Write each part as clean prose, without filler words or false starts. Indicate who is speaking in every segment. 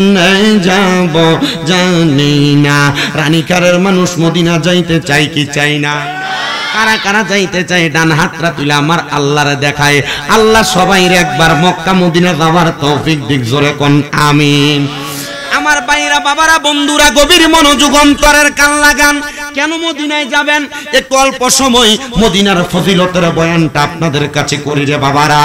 Speaker 1: যাব জানি না। রানীকারের মানুষ মদিনা যাইতে চাই কি চাই না? কারা কারা যাইতে চাই ডান হাতটা তুলে আমার আল্লাহরে দেখায়। আল্লাহ সবাইর একবার মক্কা মদিনা যাওয়ার তৌফিক দিক, জোরে কোন আমিন। আমার ভাইরা বাবারা বন্ধুরা গভীর মনোযোগ অন্তরের কান লাগান। কেন মদিনায় যাবেন? একটু অল্প সময় মদিনার ফজিলতের বয়ানটা আপনাদের কাছে করি রে বাবারা।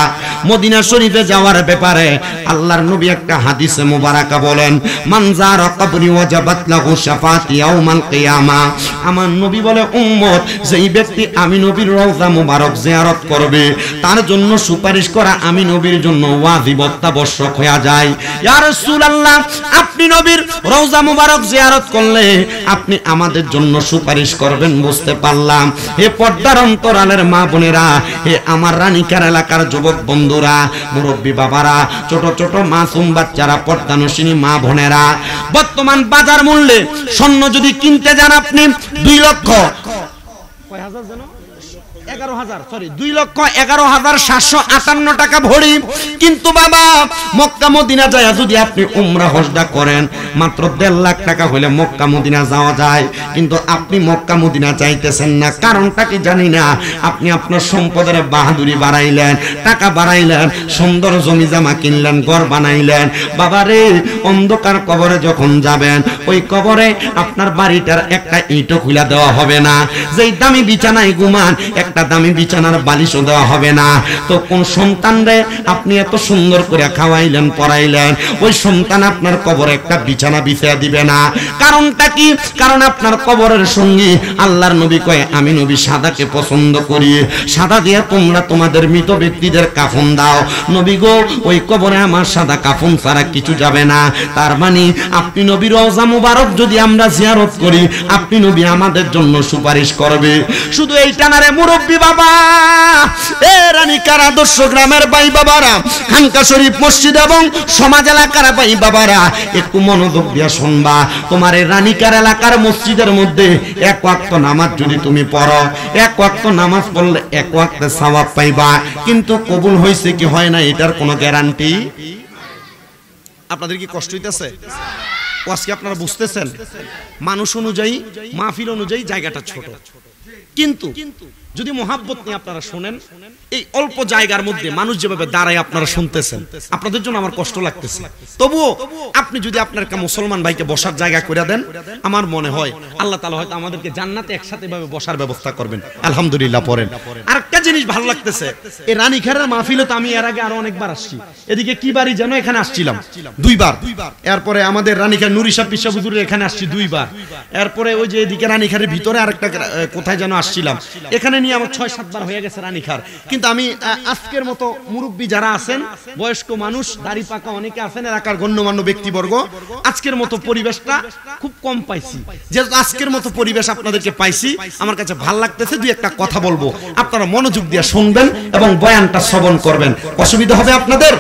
Speaker 1: মদিনা শরীফে যাওয়ার ব্যাপারে আল্লাহর নবী একটা হাদিসে মুবারাকা বলেন, মান যারা কবরি ওয়াজাবাত লাহু শাফাআতি ইয়াউমাল কিয়ামা। আমার নবী বলে, উম্মত যেই ব্যক্তি আমি নবীর রওজা মুবারক জিয়ারত করবে তার জন্য সুপারিশ করা আমি নবীর জন্য ওয়াজিব অত্যাবশ্যক হয়ে যায়। ইয়া রাসূলুল্লাহ, আপনি নবীর রওজা মুবারক জিয়ারত করলে আপনি আমাদের জন্য সুপারিশ করবেন, বুঝতে পারলাম। হে পর্দার অন্তরালের মা বোনেরা, হে আমার রানীকার এলাকার যুবক বন্ধুরা, মুরব্বী বাবারা, ছোট ছোট মাসুম বাচ্চারা, পর্দানুশীনী মা বোনেরা, বর্তমান বাজার মূল্যে স্বর্ণ যদি কিনতে যান আপনি 2,11,758 টাকা ভরি। কিন্তু বাবা মক্কা মদিনা যায় যদি আপনি উমরা হজটা করেন মাত্র 1.5 লাখ টাকা হলে মক্কা মদিনা যাওয়া যায়। কিন্তু আপনি মক্কা মদিনা চাইতেছেন না, কারণটা কি জানি না। আপনি আপনার সম্পদের বাহাদুরি বাড়াইলেন, টাকা বাড়াইলেন, সুন্দর জমি জামা কিনলেন, ঘর বানাইলেন। বাবারে অন্ধকার কবরে যখন যাবেন ওই কবরে আপনার বাড়িটার একটা ইটও খুলে দেওয়া হবে না। যেই দামি বিছানায় ঘুমান একটা দামি বিছানার বালিশও দেওয়া হবে না। তো কোন সন্তানরে আপনি এত সুন্দর করে খাওয়াইলেন পড়াইলেন, ওই সন্তান আপনার কবরে একটা বিছানা বিছিয়ে দিবে না। কারণটা কি? কারণ আপনার কবরের সঙ্গী আল্লাহর নবী কয়, আমি নবী সাদাকে পছন্দ করি, সাদা দিয়ে তোমরা তোমাদের মৃত ব্যক্তিদের কাফন দাও। নবী গো, ওই কবরে আমার সাদা কাফন ছাড়া কিছু যাবে না। তার মানে আপনি নবীর রওজা মুবারক যদি আমরা জিয়ারত করি আপনি নবী আমাদের জন্য সুপারিশ করবে। শুধু এইটা না রে মুরব্বী বাবা, এ রানীকার আদর্শ গ্রামের ভাই বাবারা, খানকা শরীফ মসজিদ এবং সমাজ এলাকার ভাই বাবারা, একটু মনোযোগ দিয়া শুনবা। তোমার এই রানীকার এলাকার মসজিদের মধ্যে 1 ওয়াক্ত নামাজ যদি তুমি পড়ো, 1 ওয়াক্ত নামাজ পড়লে 1 ওয়াক্তে সওয়াব পাইবা। কিন্তু কবুল হয়েছে কি হয় না এটার কোনো গ্যারান্টি। আপনাদের কি কষ্ট হইতেছে? আজকে আপনারা বুঝতেছেন মানুষ অনুযায়ী মাহফিল অনুযায়ী জায়গাটা ছোট, কিন্তু যদি মোহাব্বত নিয়ে আপনারা শুনেন এই অল্প জায়গার মধ্যে মানুষ যেভাবে দাঁড়ায় আপনারা শুনতেছেন, আপনাদের জন্য আমার কষ্ট লাগতেছে। তবুও আপনি যদি আপনার একটা মুসলমান ভাইকে বসার জায়গা করে দেন, আমার মনে হয় আল্লাহ তাআলা হয়তো আমাদেরকে জান্নাতে একসাথে ভাবে বসার ব্যবস্থা করবেন। আলহামদুলিল্লাহ পড়েন। আরেকটা জিনিস ভালো লাগতেছে, এই রানীখারের মাহফিলে তো আমি এর আগে আরো অনেকবার আসছি। এদিকে কি বাড়ি যেন এখানে আসছিলাম 2 বার। এরপরে আমাদের রানীখার নুরি সাহেব পিসা হুজুরের এখানে আসছি 2 বার। এরপরে ওই যে এদিকে রানীখারের ভিতরে আরেকটা কোথায় যেন আসছিলাম, এখানে নিয়ে আমার 6-7 বার হয়ে গেছে রানীখার। কিন্তু আমি আজকের মতো মুরব্বী যারা আছেন, বয়স্ক মানুষ, দাড়ি পাকা অনেকে আছেন, এলাকার গণ্যমান্য ব্যক্তিবর্গ, আজকের মতো পরিবেশটা খুব কম পাইছি। যেহেতু আজকের মতো পরিবেশ আপনাদেরকে পাইছি, আমার কাছে ভালো লাগতেছে। 2-1টা কথা বলবো, আপনারা মনোযোগ দিয়ে শুনবেন এবং বয়ানটা শ্রবণ করবেন। অসুবিধা হবে আপনাদের,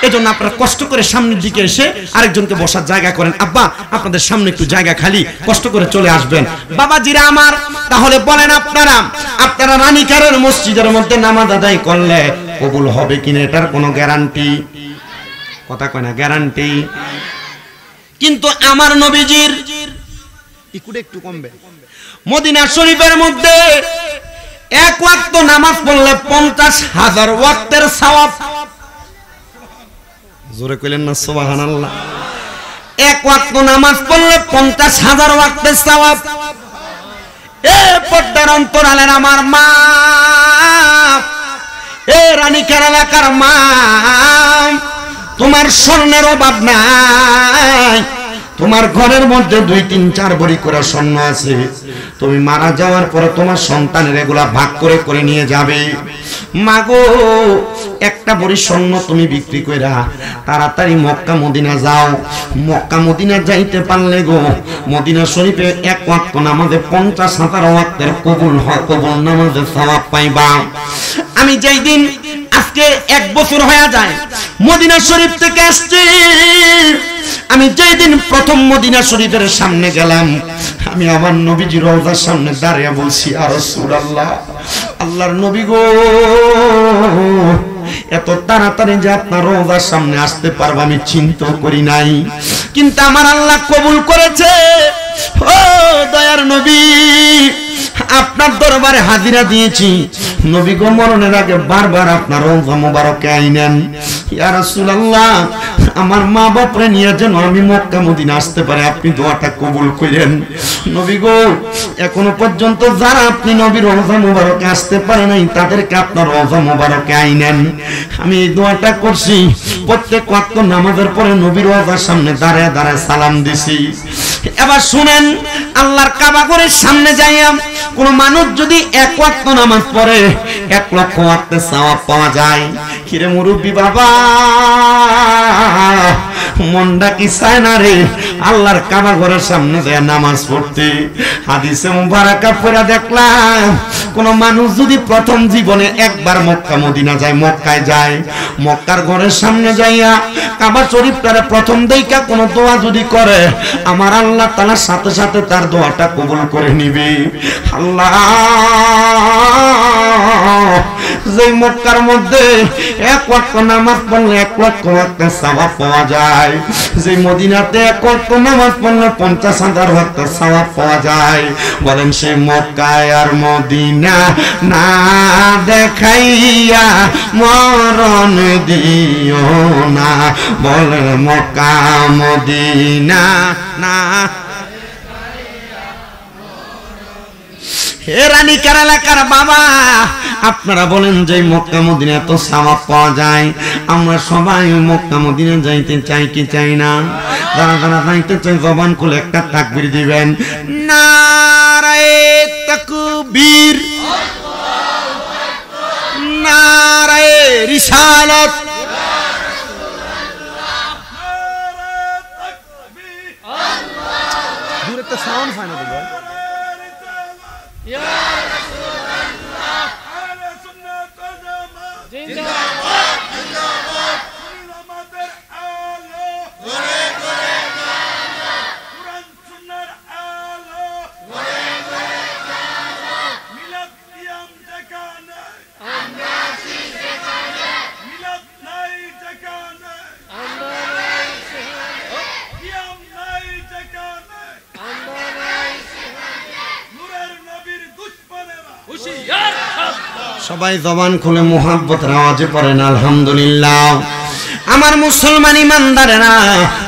Speaker 1: এজন্য আপনারা কষ্ট করে সামনের দিকে এসে আরেকজনকে বসার জায়গা করেন। আব্বা আপনাদের সামনে একটু জায়গা খালি, কষ্ট করে চলে আসবেন। বাবাজিরা আমার, তাহলে বলেন আপনারা রানীকারের মসজিদের মধ্যে নামাজ আদায় করলে কবুল হবে কিনা এটার কোনো গ্যারান্টি? কথা কয় না, গ্যারান্টি। কিন্তু আমার নবীজির একটু কমবে, মদিনা শরীফের মধ্যে 1 ওয়াক্ত নামাজ পড়লে 50,000 ওয়াক্তের সওয়াব। জোরে কইলেন না সুবহানাল্লাহ? 1 ওয়াক্ত নামাজ পড়লে 50,000 ওয়াক্তের সওয়াব। এ পর্দার অন্তরালের আমার মা, এ রানীকার এলাকার মা, তোমার স্বর্ণের অভাব নাই, তোমার ঘরের মধ্যে 2-3-4 ভরি করে স্বর্ণ আছে। তুমি মারা যাওয়ার পরে তোমার সন্তানের এগুলা ভাগ করে করে নিয়ে যাবে। মাগো, একটা ভরি স্বর্ণ তুমি বিক্রি কইরা তাড়াতাড়ি মক্কা মদিনা যাও। মক্কা মদিনা যাইতে পারলে গো, মদিনা শরীফে 1 ওয়াক্ত নামাজে 50,000 ওয়াক্তের কবুল নামাজের সওয়াব পাইবা। আমি যেই দিন আজকে 1 বছর হয়ে যায় মদিনা শরীফ থেকে আসছি, আমি যেই দিন প্রথম মদিনা শরীফের সামনে গেলাম, আমি আমার নবীজির রওজার সামনে দাঁড়িয়ে বলছি, ইয়া রাসূলুল্লাহ, আল্লাহর নবী গো, এত তাড়াতাড়ি যে আপনার রওজার সামনে আসতে পারবো আমি চিন্তা করি নাই। কিন্তু আমার আল্লাহ কবুল করেছে। ও দয়ার নবী, আপনার দরবারে হাজিরা দিয়েছি। নবী গো মরণের আগে বারবার আপনার রওজা মোবারকে আইনেন। ইয়া রাসূলুল্লাহ, আমার মা বাপরে নিয়ে যেন আমি মক্কা মদিনা আসতে পারে, আপনি দোয়াটা কবুল করেন। নবী গো, এখনো পর্যন্ত যারা আপনি নবীর রওজা মোবারকে আসতে পারে নাই তাদেরকে আপনার রওজা মোবারকে আইনেন। আমি এই দোয়াটা করছি, প্রত্যেক ওয়াক্ত নামাজের পরে নবীর রওজার সামনে দাঁড়ায় দাঁড়ায় সালাম দিছি। এবার শুনেন, আল্লাহর কাবা ঘরের সামনে যাইয়া কোন মানুষ যদি এক ওয়াক্ত নামাজ পড়ে 1 লক্ষ ওয়াক্তের সওয়াব পাওয়া যায়। কিরে মুরব্বি বাবা, মনটা কি চায় না রে আল্লাহর কাবা ঘরের সামনে যায় নামাজ পড়তে? হাদিসে মুবারাকা পড়া দেখলাম, কোন মানুষ যদি প্রথম জীবনে একবার মক্কা মদিনা যায়, মক্কায় যায়, মক্কার ঘরের সামনে যাইয়া কাবা শরীফটারে প্রথম দেইকা কোন দোয়া যদি করে, আমার আল্লাহ তাআলা সাথে সাথে তার দোয়াটা কবুল করে নিবে। আল্লাহ, যে মক্কার মধ্যে 1 ওয়াক্ত নামাজ পড়লে 1 লক্ষ ওয়াক্তের সওয়াব পাওয়া যায়, যে মদিনাতে 1 ওয়াক্ত নামাজ পড়লে 50,000 ওয়াক্তের সওয়াব পাওয়া যায়, বলেন সে মক্কায় আর মদিনা না দেখাইয়া মরণ দিও না। বলেন মক্কা মদিনা না। হে রানীকার এলাকার বাবা, আপনারা বলেন যে মক্কা মদিনা এত সওয়াব পাওয়া যায়, আমরা সবাই মক্কা মদিনা যাইতে চাই কি চাই না? যারা যারা যাইতে চাই জবান খুলে একটা তাকবীর দিবেন। নারায়ে তাকবীর, নারায়ে রিসালাত, দূরে তো সাউন্ড হয় না তো। يا رسول الله على سنة قدمه زندباد زندباد علماء الحالة غري غري جانا قرآن سنة الحالة غري غري جانا ملك يوم جكانا الناسي جكانا ملك ناي جكانا الناي يوم ناي جكانا الناي সবাই জবান খুলে মুহাব্বতের আওয়াজে পড়েন আলহামদুলিল্লাহ। আমার মুসলমান ইমানদারেরা,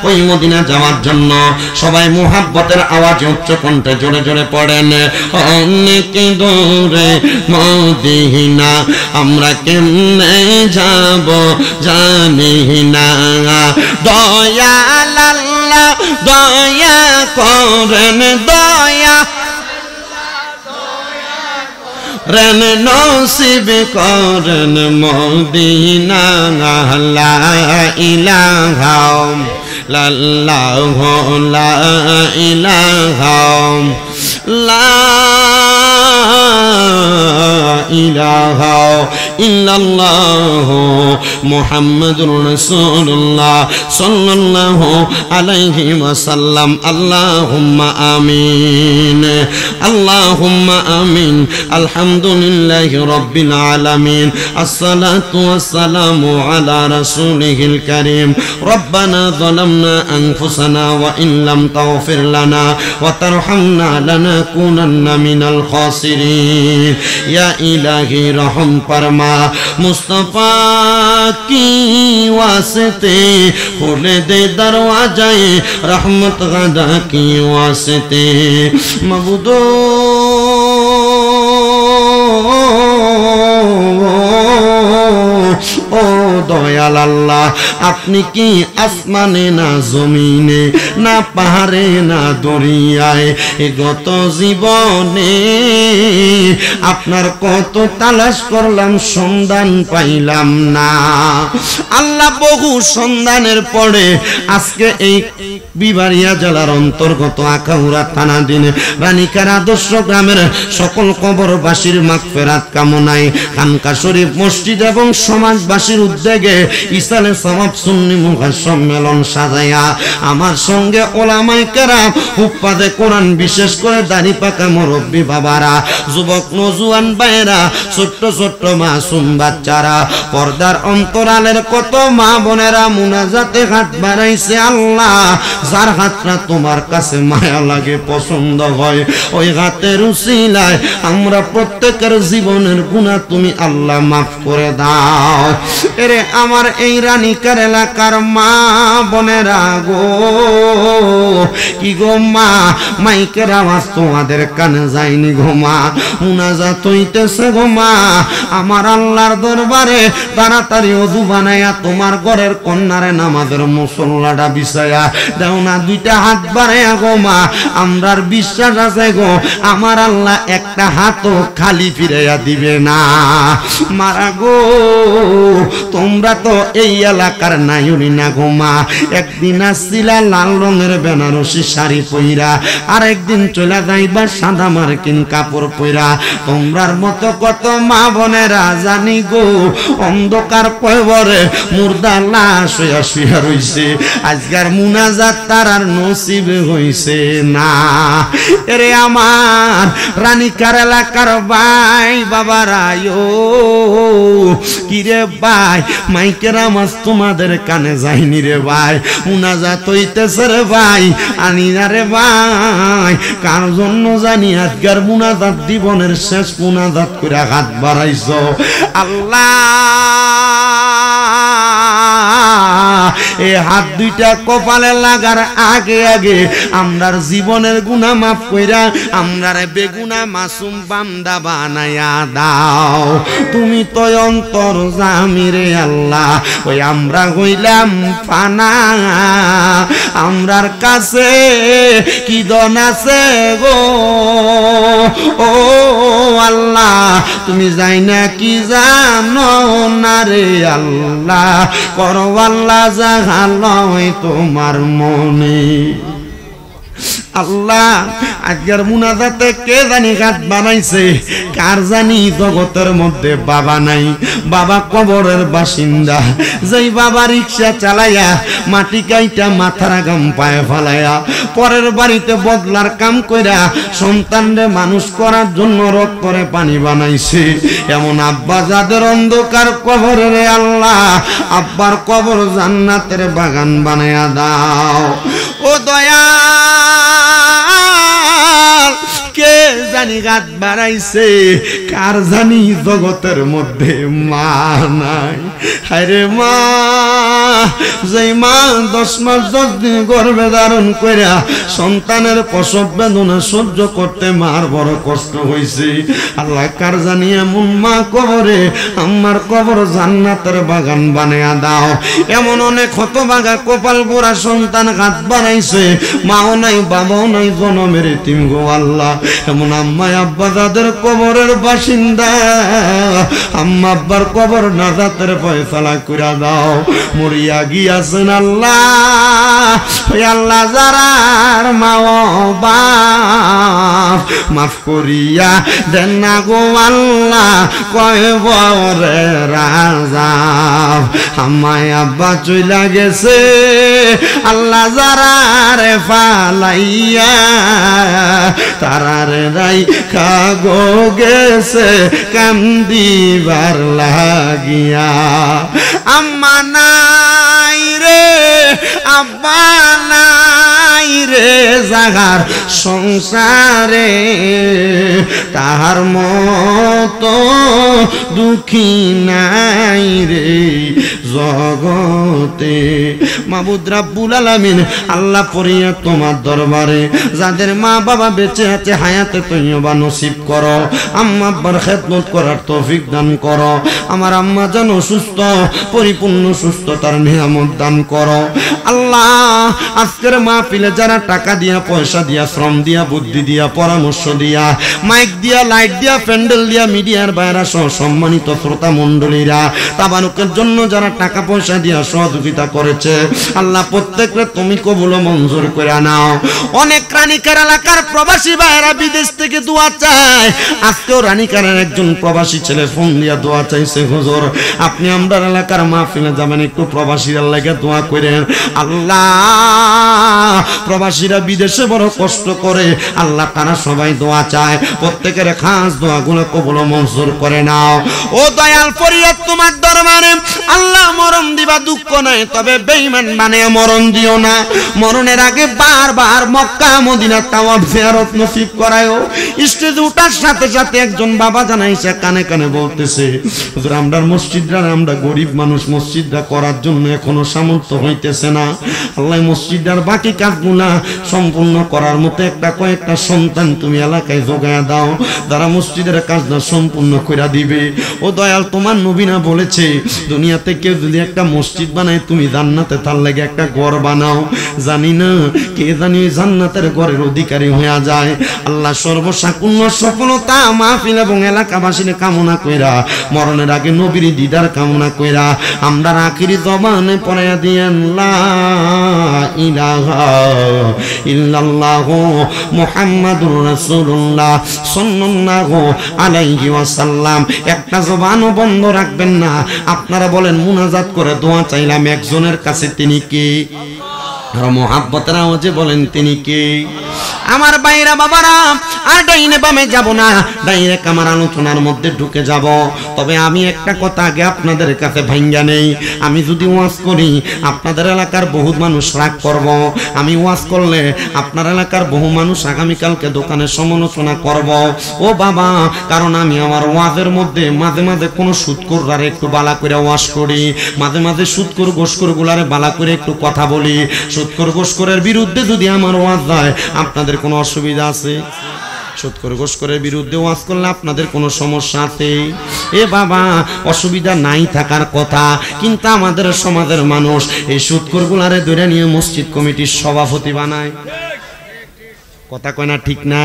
Speaker 1: ওই মদিনা যাওয়ার জন্য সবাই মুহাব্বতের আওয়াজে উচ্চ কণ্ঠে জোরে জোরে পড়েন। অনেক দূরে মদিনা আমরা কেমনে যাব জানি না, দয়াল আল্লাহ দয়া করেন, দয়া রেন নসিব করেন মদিনা। লা ইলাহা ইল্লাল্লাহু লা ইলাহা লা ইলাহা ইল্লাল্লাহু মুহাম্মাদুর রাসূলুল্লাহ সাল্লাল্লাহু আলাইহি ওয়াসাল্লাম। আল্লাহুম্মা আমিন, আল্লাহুম্মা আমিন। আলহামদুলিল্লাহি রাব্বিল আলামিন। আসসালাতু ওয়াসসালামু আলা রাসূলিহিল কারীম। রব্বানা যালামনা আনফুসানা ওয়া ইন লাম তাগফির লানা ওয়া তারহামনা লানাকুনান্না মিনাল খাসিরিন। ইয়া ইলাহি রহম ফরমা, মুস্তাফা কি ওয়াসতে খুলে দে দরওয়াজায়ে রহমত গাদা কি ওয়াসতে। মাবুদো ও দয়াল আল্লাহ, আপনি কি আসমানে না জমিনে না পাহাড়ে না দরিয়ায়, গত জীবনে আপনার কত তালাশ করলাম সন্ধান পাইলাম না। আল্লাহ বহু সন্ধানের পরে আজকে এই বিবাড়িয়া জেলার অন্তর্গত আখাউড়া থানাধীন রানীকার আদর্শ গ্রামের সকল কবরবাসীর মাগফিরাত কামনায় খানকা শরীফ মসজিদ এবং সমাজবাসীর উদ্যোগে লেগে ইসালে সওয়াব সুন্নি মুখা সম্মেলন সাজায়া আমার সঙ্গে ওলামায়ে কেরাম হুফাজে কোরআন বিশেষ করে দাড়ি পাকা মুরব্বী বাবারা যুবক নওজোয়ান ভাইরা ছোট্ট ছোট্ট মাসুম বাচ্চারা পর্দার অন্তরালের কত মা বোনেরা মুনাজাতে হাত বাড়াইছে আল্লাহ যার হাতটা তোমার কাছে মায়া লাগে পছন্দ হয় ওই হাতের উসিলায় আমরা প্রত্যেকের জীবনের গুনাহ তুমি আল্লাহ মাফ করে দাও এরে আমার এই রানীকার এলাকার মা বোনেরা গো কি গো মা মাইকের আওয়াজ তোমাদের কানে যায়নি গো মা মুনাজাত হইতেছে গো মা আমার আল্লাহর দরবারে তাড়াতাড়ি ওযু বানায়া তোমার ঘরের কন্যারে নামাজের মুসল্লাটা বিছায়া দাও না দুইটা হাত বাড়ায়া গো মা আমরার বিশ্বাস আছে গো আমার আল্লাহ একটা হাতও খালি ফিরাইয়া দিবে না মারা গো তোমরা তো এই এলাকার নাইউনি না গো মা একদিন আসছিলা লাল রঙের বেনারসি শাড়ি পইরা আর একদিন চলে যাইবা সাদা মার্কিন কাপড় পইরা তোমরার মতো কত মা বোনেরা জানি গো অন্ধকার কবরে মুর্দা লাশ হইয়া শুইয়া রইছে আজকার মুনাজাত তার আর নসিব হইছে না এরে আমার রানীকার এলাকার ভাই বাবারায়ো কিরে ভাই মাইকের আওয়াজ তোমাদের কানে যায়নি রে ভাই মুনাজাত হইতেছে রে ভাই আনি না রে ভাই কার জন্য জানি আজকার মুনাজাত জীবনের শেষ মুনাজাত করে হাত বাড়াইছো আল্লাহ এই হাত দুইটা কপালে লাগার আগে আগে আমরার জীবনের গুনাহ মাফ কইরা আমরারে বেগুনা মাসুম বান্দা বানায়া দাও তুমি তো অন্তর্যামী রে আল্লাহ ওই আমরা হইলাম ফানা আমরার কাছে কি দন আছে গো ও আল্লাহ তুমি যাই না কি জানো না রে আল্লাহ করো আল্লাহ জাগালয় তোমার মনে আল্লাহ আজকের মুনাজাতে কে জানি হাত বানাইছে কার জানি জগতের মধ্যে বাবা নাই বাবা কবরের বাসিন্দা যেই বাবা রিকশা চালাইয়া মাটি কাইটা মাথার গাম পায়ে ফালাইয়া পরের বাড়িতে বদলার কাম কইরা সন্তানরে মানুষ করার জন্য রক করে পানি বানাইছে এমন আব্বা যাদের অন্ধকার কবরে রে আল্লাহ আব্বার কবর জান্নাতের বাগান বানায়া দাও ও দয়া কে জানি গাত বাড়াইছে কার জানি জগতের মধ্যে মা নাই আরে মা যেই মা 10 মাস 10 দিন গর্ভে ধারণ কইরা সন্তানের প্রসব বেদনা সহ্য করতে মার বড় কষ্ট হইছে আল্লাহ কার জানি এমন মা কবরে আমার কবর জান্নাতের বাগান বানায়া দাও এমন অনেক হতভাগা কপাল পোড়া সন্তান হাত বাড়াইছে মাও নাই বাবাও নাই জনমের এতিম গো আল্লাহ এমন আম্মা আব্বা যাদের কবরের বাসিন্দা আম্মা আব্বার কবর নাজাতের ফয়সালা কইরা দাও মরিয়া গিয়াছেন আল্লাহ ওই আল্লাহ যারার মা বাপ মাফ করিয়া দেন না গো আল্লাহ কবরে রাজা আম্মায় আব্বা চইলা গেছে আল্লাহ যারারে ফালাইয়া তারারে রাইখা গো গেছে কান্দিবার লাগিয়া আম্মা নাই রে আব্বা নাই রে জাগার সংসারে তাহার মতো দুঃখী নাই রে জগতে মাবুদ রাব্বুল আলামিন আল্লাহ পড়িয়া তোমার দরবারে যাদের মা বাবা বেঁচে আছে হায়াতে তৈয়বা নসিব করো আম্মা আব্বার খেদমত করার তৌফিক দান করো আমার আম্মা যেন সুস্থ পরিপূর্ণ সুস্থতার নিয়ামত দান করো আল্লাহ আজকের মাহফিলে যারা টাকা দিয়া পয়সা দিয়া শ্রম দিয়া বুদ্ধি দিয়া পরামর্শ দিয়া মাইক দিয়া লাইট দিয়া প্যান্ডেল দিয়া মিডিয়ার বাইরা সহ সম্মানিত শ্রোতা মণ্ডলীরা তাবারুকের জন্য যারা টাকা পয়সা দিয়া সহযোগিতা করেছে আল্লাহ প্রত্যেককে তুমি কবুল ও মঞ্জুর করে নাও। অনেক রানীকার এলাকার প্রবাসী ভাইয়েরা বিদেশ থেকে দোয়া চায়। আজকেও রানীকারের একজন প্রবাসী ছেলে ফোন দিয়া দোয়া চাইছে, হুজুর আপনি আমাদের এলাকার মাহফিলে যাবেন, একটু প্রবাসীদের লাগে দোয়া করেন। আল্লাহ প্রবাসীরা বিদেশে বড় কষ্ট করে, আল্লাহ তারা সবাই দোয়া চায়, প্রত্যেকের খাস দোয়াগুলো কবুল ও মঞ্জুর করে নাও। ও দয়াল ফরিয়াদ তোমার দরবারে, আল্লাহ মরণ দিবা দুঃখ নাই, তবে বেঈমান বানিয়ে মরণ দিও না। মরণের আগে বারবার মক্কা মদিনা তাওয়াফ জিয়ারত নসিব করায়ও। স্টেজে ওঠার সাথে সাথে একজন বাবা জানাইছে, কানে কানে বলতেছে, হুজুর আমরা মসজিদরা, আমরা গরিব মানুষ, মসজিদরা করার জন্য এখনো সামর্থ্য হইতেছে না। আল্লাহ মসজিদটার বাকি কাজগুলা সম্পূর্ণ করার মতো একটা কয়েকটা সন্তান তুমি এলাকায় জোগায়া দাও, যারা মসজিদের কাজটা সম্পূর্ণ করে দিবে। ও দয়াল তোমার নবী না বলেছে, দুনিয়াতে কেউ যদি একটা মসজিদ বানায়, তুমি জান্নাতে তার লাগে একটা ঘর বানাও। জানি না কে জানি জান্নাতের ঘরের অধিকারী হয়ে যায়। আল্লাহ সর্বসাকুল্য সফলতা মাহফিল এবং এলাকাবাসীর কামনা কইরা, মরণের আগে নবীর দিদার কামনা কইরা আমরা আখিরি জবানে পড়াইয়া দিয়েন লা ইলাহা ইল্লাল্লাহু মুহাম্মাদুর রাসূলুল্লাহ সাল্লাল্লাহু আলাইহি ওয়াসাল্লাম। একটা জবানও বন্ধ রাখবেন না। আপনারা বলেন মুনাজাত করে দোয়া চাইলাম একজনের কাছে, তিনি কে? আর মোহাব্বতের আওয়াজে বলেন তিনি কে? আমার বাইরা বাবারা, আর ডাইনে বামে যাব না, ডাইরেক্ট আমার আলোচনার মধ্যে ঢুকে যাব। তবে আমি একটা কথা আগে আপনাদের কাছে ভাঙ্গা নেই, আমি যদি ওয়াজ করি আপনাদের এলাকার বহু মানুষ রাগ করব। আমি ওয়াজ করলে আপনার এলাকার বহু মানুষ আগামীকালকে দোকানে সমালোচনা করব। ও বাবা, কারণ আমি আমার ওয়াজের মধ্যে মাঝে মাঝে কোনো সুদখোররা একটু বালা করে ওয়াজ করি, মাঝে মাঝে সুদখোর গোশখোরগুলারে বালা করে একটু কথা বলি। সুদখোর গোশখোরের বিরুদ্ধে যদি আমার ওয়াজ যায়, আপনাদের কোনো অসুবিধা আছে? সুদখোর গোশখোরের বিরুদ্ধে ওয়াজ করলে আপনাদের কোনো সমস্যা আছে? এ বাবা, অসুবিধা নাই থাকার কথা, কিন্তু আমাদের সমাজের মানুষ এই সুদখোরগুলারে ধরে নিয়ে মসজিদ কমিটির সভাপতি বানায়। কথা কয় না, ঠিক না?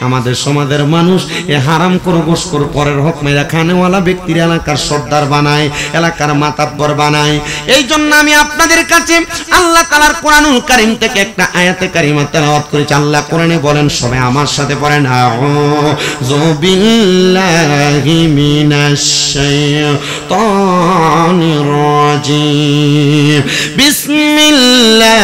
Speaker 1: আমাদের সমাজের মানুষ এ হারাম করে গোশখোর পরের হক মেরা খানেওয়ালা ব্যক্তির এলাকার সর্দার বানায়, এলাকার মাতাব্বর বানায়। এই জন্য আমি আপনাদের কাছে আল্লাহ তাআলার কোরআনুল কারীম থেকে একটা আয়াতে কারিমা তেলাওয়াত করেছি। আল্লাহ কোরআনে বলেন, সবাই আমার সাথে পড়েন, আউযু বিল্লাহি মিনাশ শাইতানির রাজিম, বিসমিল্লাহির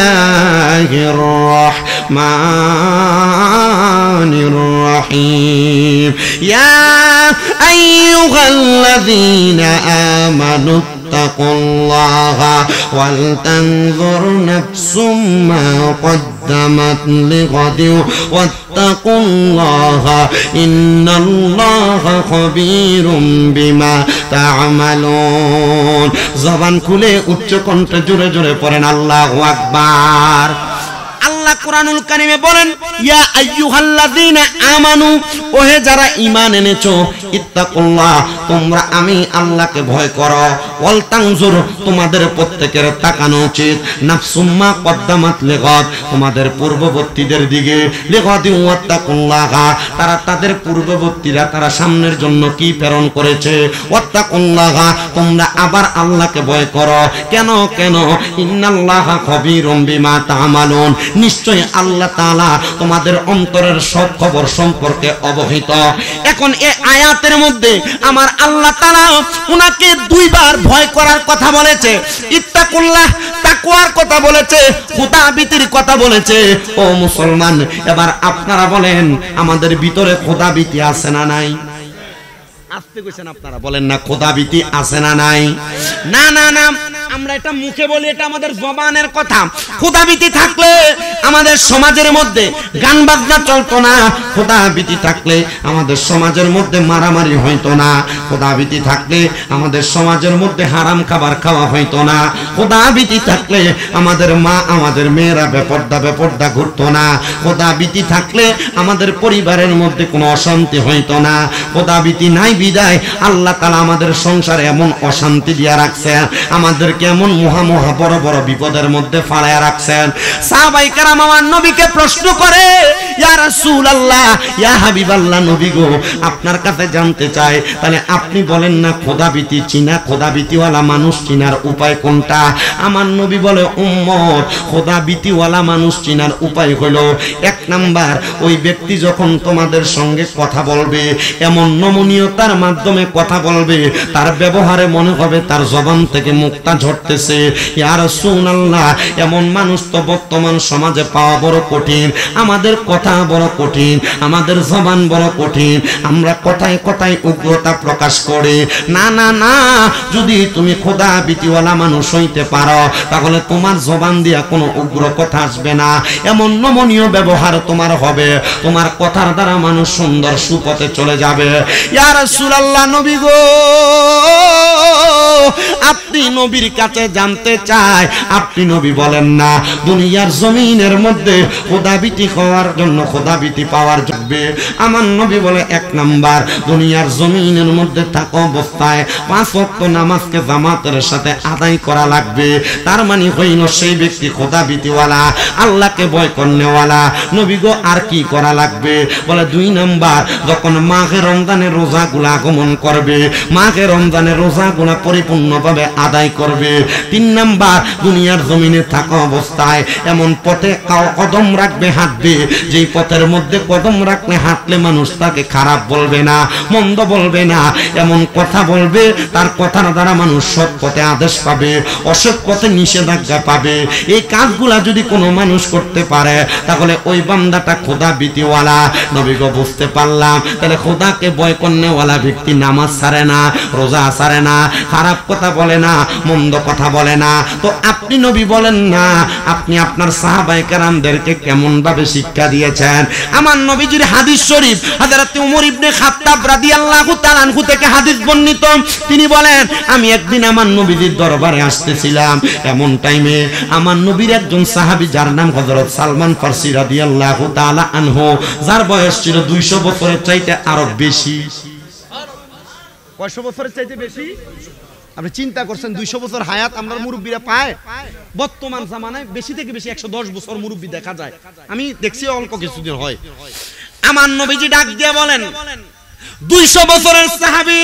Speaker 1: রাহমানির الرحيم يا أيها الذين آمنوا اتقوا الله ولتنظر نفس ما قدمت لغد واتقوا الله إن الله خبير بما تعملون। জবান খুলে উচ্চ কণ্ঠে জোরে জোরে পড়েন আল্লাহু আকবার। আল্লাহ কোরআনুল কারীমে বলেন, ইয়া আইয়ুহাল্লাযীনা আমানু, ওহে যারা ঈমান এনেছো, ইত্তাকুল্লাহ, তোমরা আমি আল্লাহকে ভয় করো, ওয়াল তানজুর, তোমাদের প্রত্যেকের তাকানো উচিত, নাফসুম্মা কদ্দামাত লিগাদ, তোমাদের পূর্ববর্তীদের দিকে, লিগাদি ওয়াত্তাকুল্লাহ, তারা তাদের পূর্ববর্তীরা তারা সামনের জন্য কি প্রেরণ করেছে, ওয়াত্তাকুল্লাহ, তোমরা আবার আল্লাহকে ভয় করো। কেন কেন? ইন্নাল্লাহা খবীরুম বিমা তা'মালুন, নিশ্চয়ই আল্লাহ তাআলা তোমাদের অন্তরের সব খবর সম্পর্কে অবহিত। এখন এই আয়াতের মধ্যে আমার আল্লাহ তাআলা উনাকে দুইবার ভয় করার কথা বলেছে, ইত্তাকুল্লাহ তাকওয়ার কথা বলেছে, খোদাভীতির কথা বলেছে। ও মুসলমান, এবার আপনারা বলেন আমাদের ভিতরে খোদাভীতি আছে না নাই? আস্তে কইছেন আপনারা, বলেন না খোদাভীতি আছে না নাই? না না না, আমরা এটা মুখে বলি, এটা আমাদের জবানের কথা। খোদাভীতি থাকলে আমাদের সমাজের মধ্যে গান বাজনা চলতো না, খোদাভীতি থাকলে আমাদের সমাজের মধ্যে মারামারি হইতো না, খোদাভীতি থাকলে আমাদের সমাজের মধ্যে হারাম খাবার খাওয়া হইতো না, খোদাভীতি থাকলে আমাদের মা আমাদের মেয়েরা বেপর্দা ঘুরতো না, খোদাভীতি থাকলে আমাদের পরিবারের মধ্যে কোনো অশান্তি হইতো না। খোদাভীতি নাই বিদায় আল্লাহ তাআলা আমাদের সংসারে এমন অশান্তি দিয়া রাখছে, আমাদেরকে আমাদেরকে এমন মহা বড় বড় বিপদের মধ্যে ফালায়া রাখছেন। সাহাবায়ে কেরাম আমার নবীকে প্রশ্ন করে, ইয়া রাসূলুল্লাহ, ইয়া হাবিবাল্লাহ, নবী গো, আপনার কাছে জানতে চাই, তাহলে আপনি বলেন না খোদাবিতি চিনা, খোদাবিতিওয়ালা মানুষ চিনার উপায় কোনটা? আমার নবী বলে, উম্মত, খোদাবিতিওয়ালা মানুষ চিনার উপায় হলো, এক নাম্বার, ওই ব্যক্তি যখন তোমাদের সঙ্গে কথা বলবে, এমন নমনীয়তার মাধ্যমে কথা বলবে, তার ব্যবহারে মনে হবে তার জবান থেকে মুক্তা ঝরতেছে। ইয়া রাসূলুল্লাহ, এমন মানুষ তো বর্তমান সমাজে পাওয়া বড় কঠিন। আমাদের কথা বড় কঠিন, আমাদের জবান বড় কঠিন, আমরা কথায় কথায় উগ্রতা প্রকাশ করি। না না না, যদি তুমি খোদাবিতিওয়ালা মানুষ হইতে পারো, তাহলে তোমার জবান দিয়া কোনো উগ্র কথা আসবে না, এমন নমনীয় ব্যবহার তোমার হবে, তোমার কথার দ্বারা মানুষ সুন্দর সুপথে চলে যাবে। ইয়া রাসূলুল্লাহ, নবী গো, আপনি নবীর কাছে জানতে চাই, আপনি নবী বলেন না দুনিয়ার জমিনের মধ্যে খোদাবিতি হওয়ার জন্য, খোদাবিতি পাওয়ার জন্য আমার নবী বলে, এক নাম্বার, দুনিয়ার জমিনের মধ্যে থাকা অবস্থায় 5 ওয়াক্ত নামাজকে জামাতের সাথে আদায় করা লাগবে। তার মানে হইল সেই ব্যক্তি খোদাবিতিওয়ালা, আল্লাহকে ভয় করনেওয়ালা। নবী গো, আর কি করা লাগবে? বলে 2 নাম্বার, যখন মাহে রমজানের রোজাগুলো আগমন করবে, মাহে রমজানের রোজাগুলো পরিপূর্ণভাবে আদায় করবে। 3 নাম্বার, দুনিয়ার জমিনে থাকা অবস্থায় এমন পথে কদম রাখবে, হাঁটবে, যেই পথের মধ্যে কদম রাখলে হাঁটলে মানুষ তাকে খারাপ বলবে না, মন্দ বলবে না, এমন কথা বলবে, তার কথার দ্বারা মানুষ সৎ পথে আদেশ পাবে, অসৎ পথে নিষেধাজ্ঞা পাবে। এই কাজগুলা যদি কোনো মানুষ করতে পারে, তাহলে ওই বান্দাটা খোদাবিতিওয়ালা। নবী গো, বুঝতে পারলাম, তাহলে খোদাকে ভয় করনেওয়ালা ব্যক্তি নামাজ ছাড়ে না, রোজা ছাড়ে না, খারাপ কথা বলে না, মন্দ কথা বলে না। তো আপনি নবী বলেন না, আপনি আপনার সাহাবায়ে কেরামদেরকে কেমন ভাবে শিক্ষা দিয়েছেন? আমার নবীজির হাদিস শরীফ, হযরত ওমর ইবনে খাত্তাব রাদিয়াল্লাহু তাআলা আনহু থেকে হাদিস বর্ণিত। তিনি বলেন, আমি একদিন আমার নবীজির দরবারে আসতেছিলাম, এমন টাইমে আমার নবীর একজন সাহাবী, যার নাম হযরত সালমান ফারসি রাদিয়াল্লাহু তাআলা আনহু, যার বয়স ছিল 200 বছরের চাইতে আরো বেশি।
Speaker 2: 500 বছরের চাইতে বেশি? আপনি চিন্তা করছেন 200 বছর হায়াত আমরা মুরব্বীরা পায়? বর্তমান জামানায় বেশি থেকে বেশি 110 বছর মুরব্বী দেখা যায়। আমি দেখছি অল্প কিছুদিন হয়।
Speaker 1: আমার নবীজি ডাক দিয়ে বলেন, 200 বছরের সাহাবী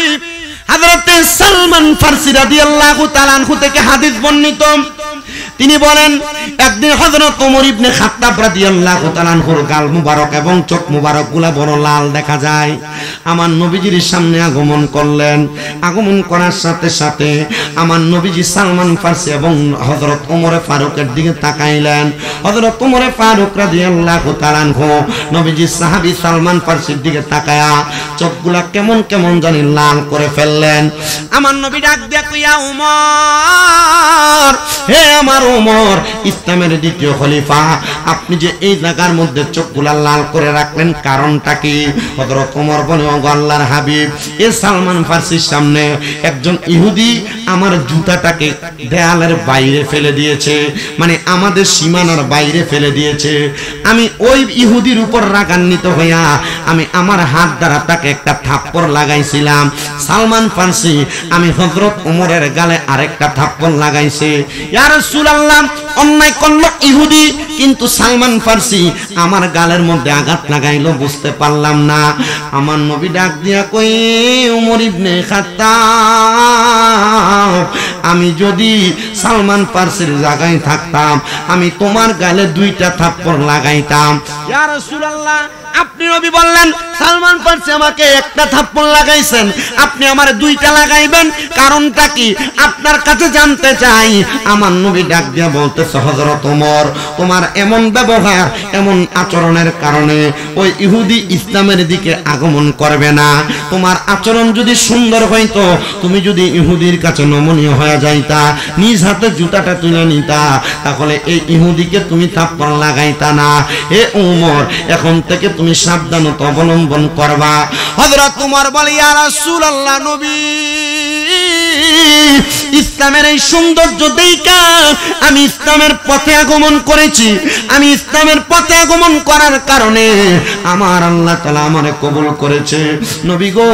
Speaker 1: হযরত সালমান ফারসি রাদিয়াল্লাহু তাআলা আনহু থেকে হাদিস বর্ণিত। তিনি বলেন, একদিন হযরত ওমর ইবনে খাত্তাব রাদিয়াল্লাহু তাআলা আনহুর গাল মুবারক এবং চোখ মুবারকগুলা বড় লাল দেখা যায়। আমার নবীজির সামনে আগমন করলেন। আগমন করার সাথে সাথে আমার নবীজি সালমান ফারসি এবং হযরত ওমরে ফারুকের দিকে তাকাইলেন। হযরত ওমরে ফারুক রাদিয়াল্লাহু তাআলা আনহু নবীজি সাহাবী সালমান ফারসির দিকে তাকায়া চোখগুলা কেমন কেমন জানি লাল করে ফেললেন। আমার নবী ডাক দিয়া কইয়া, ওমর, হে আমার ওমর, ইসলামের দ্বিতীয় খলিফা, আপনি যে এই জায়গার মধ্যে চোখগুলা লাল করে রাখলেন, কারণটা কি? হযরত ওমর বলে, ও আল্লাহর হাবিব, এ সালমান ফারসির সামনে একজন ইহুদি আমার জুতাটাকে দেয়ালের বাইরে ফেলে দিয়েছে, মানে আমাদের সীমানার বাইরে ফেলে দিয়েছে। আমি ওই ইহুদির উপর রাগান্বিত হইয়া আমি আমার হাত দ্বারা তাকে একটা থাপ্পড় লাগাইছিলাম। সালমান ফারসি আমি হযরত ওমরের গালে আরেকটা থাপ্পড় লাগাইছে। ইয়া রাসূলুল্লাহ, অন্যায় করলো ইহুদি, কিন্তু সালমান ফারসি আমার গালের মধ্যে আঘাত লাগাইলো, বুঝতে পারলাম না। আমার নবী ডাক দিয়া কই, ওমর ইবনে খাত্তাব, আমি যদি সালমান ফারসির জায়গায় থাকতাম, আমি তোমার গালে 2টা থাপ্পড় লাগাইতাম। ইয়া রাসূলুল্লাহ, আপনি নবী বললেন সালমান ফারসি আমাকে একটা থাপ্পড় লাগাইছেন, আপনি আমারে 2টা লাগাইবেন, কারণটা কি? আপনার কাছে জানতে চাই। আমার নবী ডাক দিয়া বলতেছে, হযরত ওমর, তোমার এমন ব্যবহার, এমন আচরণের কারণে ওই ইহুদি ইসলামের দিকে আগমন করবে না। তোমার আচরণ যদি সুন্দর হইতো, তুমি যদি ইহুদির কাছে নমনীয় হয়ে যাইতা, নিজ হাতে জুতাটা তুলে নিতা, তাহলে এই ইহুদিকে তুমি থাপ্পড় লাগাইতা না। হে ওমর, এখন থেকে তুমি সাবধানতা অবলম্বন করবা। হযরত ওমর বলে, ইয়া রাসূলুল্লাহ, নবী ইসলামের এই সৌন্দর্য দেখা আমি ইসলামের পথে আগমন করেছি। আমি ইসলামের পথে আগমন করার কারণে আমার আল্লাহ তাআলা আমারে কবুল করেছে। নবী গো,